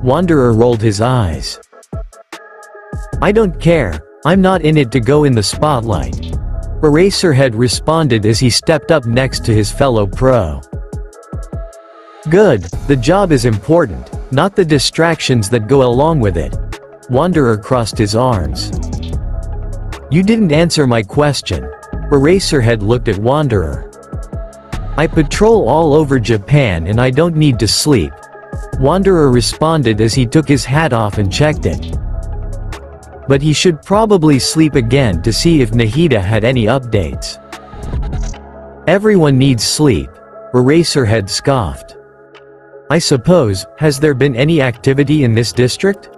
Wanderer rolled his eyes. I don't care, I'm not in it to go in the spotlight. Eraserhead responded as he stepped up next to his fellow pro. Good, the job is important, not the distractions that go along with it. Wanderer crossed his arms. You didn't answer my question. Eraserhead looked at Wanderer. I patrol all over Japan and I don't need to sleep. Wanderer responded as he took his hat off and checked it. But he should probably sleep again to see if Nahida had any updates. Everyone needs sleep. Eraserhead scoffed. I suppose, has there been any activity in this district?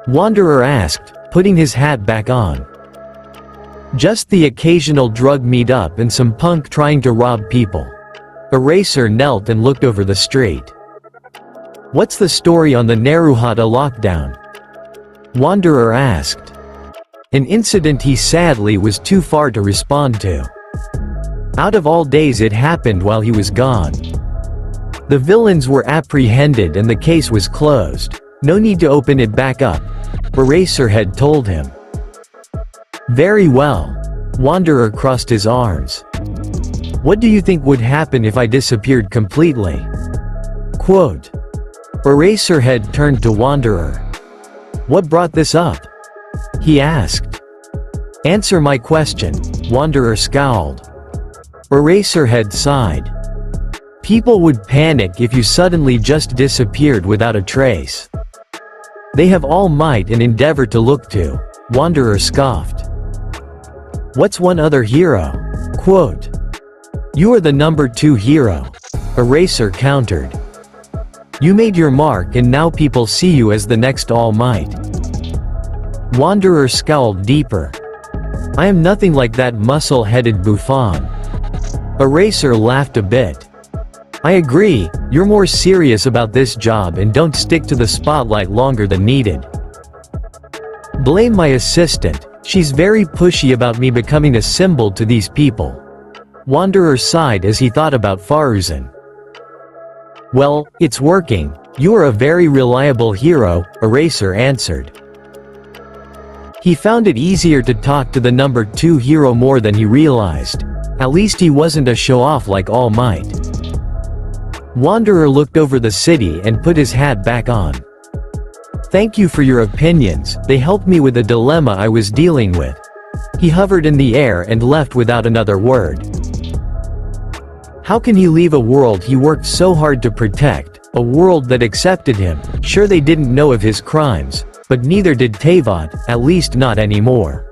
Wanderer asked, putting his hat back on. Just the occasional drug meet-up and some punk trying to rob people. Eraser knelt and looked over the street. What's the story on the Naruhata lockdown? Wanderer asked. An incident he sadly was too far to respond to. Out of all days it happened while he was gone. The villains were apprehended and the case was closed. No need to open it back up. Eraserhead told him. Very well. Wanderer crossed his arms. What do you think would happen if I disappeared completely? Quote. Eraserhead turned to Wanderer. What brought this up? He asked. Answer my question. Wanderer scowled. Eraserhead sighed. People would panic if you suddenly just disappeared without a trace. They have All Might and Endeavor to look to. Wanderer scoffed. What's one other hero? Quote. You are the number 2 hero. Eraser countered. You made your mark and now people see you as the next All Might. Wanderer scowled deeper. I am nothing like that muscle-headed bouffon. Eraser laughed a bit. I agree, you're more serious about this job and don't stick to the spotlight longer than needed. Blame my assistant, she's very pushy about me becoming a symbol to these people. Wanderer sighed as he thought about Faruzan. Well, it's working. You are a very reliable hero, Eraser answered. He found it easier to talk to the number 2 hero more than he realized. At least he wasn't a show-off like All Might. Wanderer looked over the city and put his hat back on. Thank you for your opinions, they helped me with the dilemma I was dealing with. He hovered in the air and left without another word. How can he leave a world he worked so hard to protect, a world that accepted him? Sure, they didn't know of his crimes, but neither did Teyvat, at least not anymore.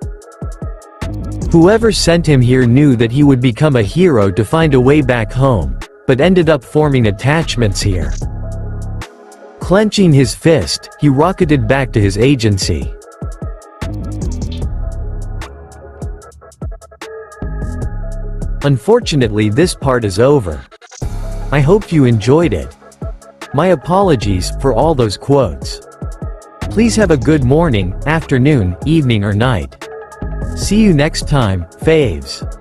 Whoever sent him here knew that he would become a hero to find a way back home, but ended up forming attachments here. Clenching his fist, he rocketed back to his agency. Unfortunately, this part is over. I hope you enjoyed it. My apologies for all those quotes. Please have a good morning, afternoon, evening or night. See you next time, faves.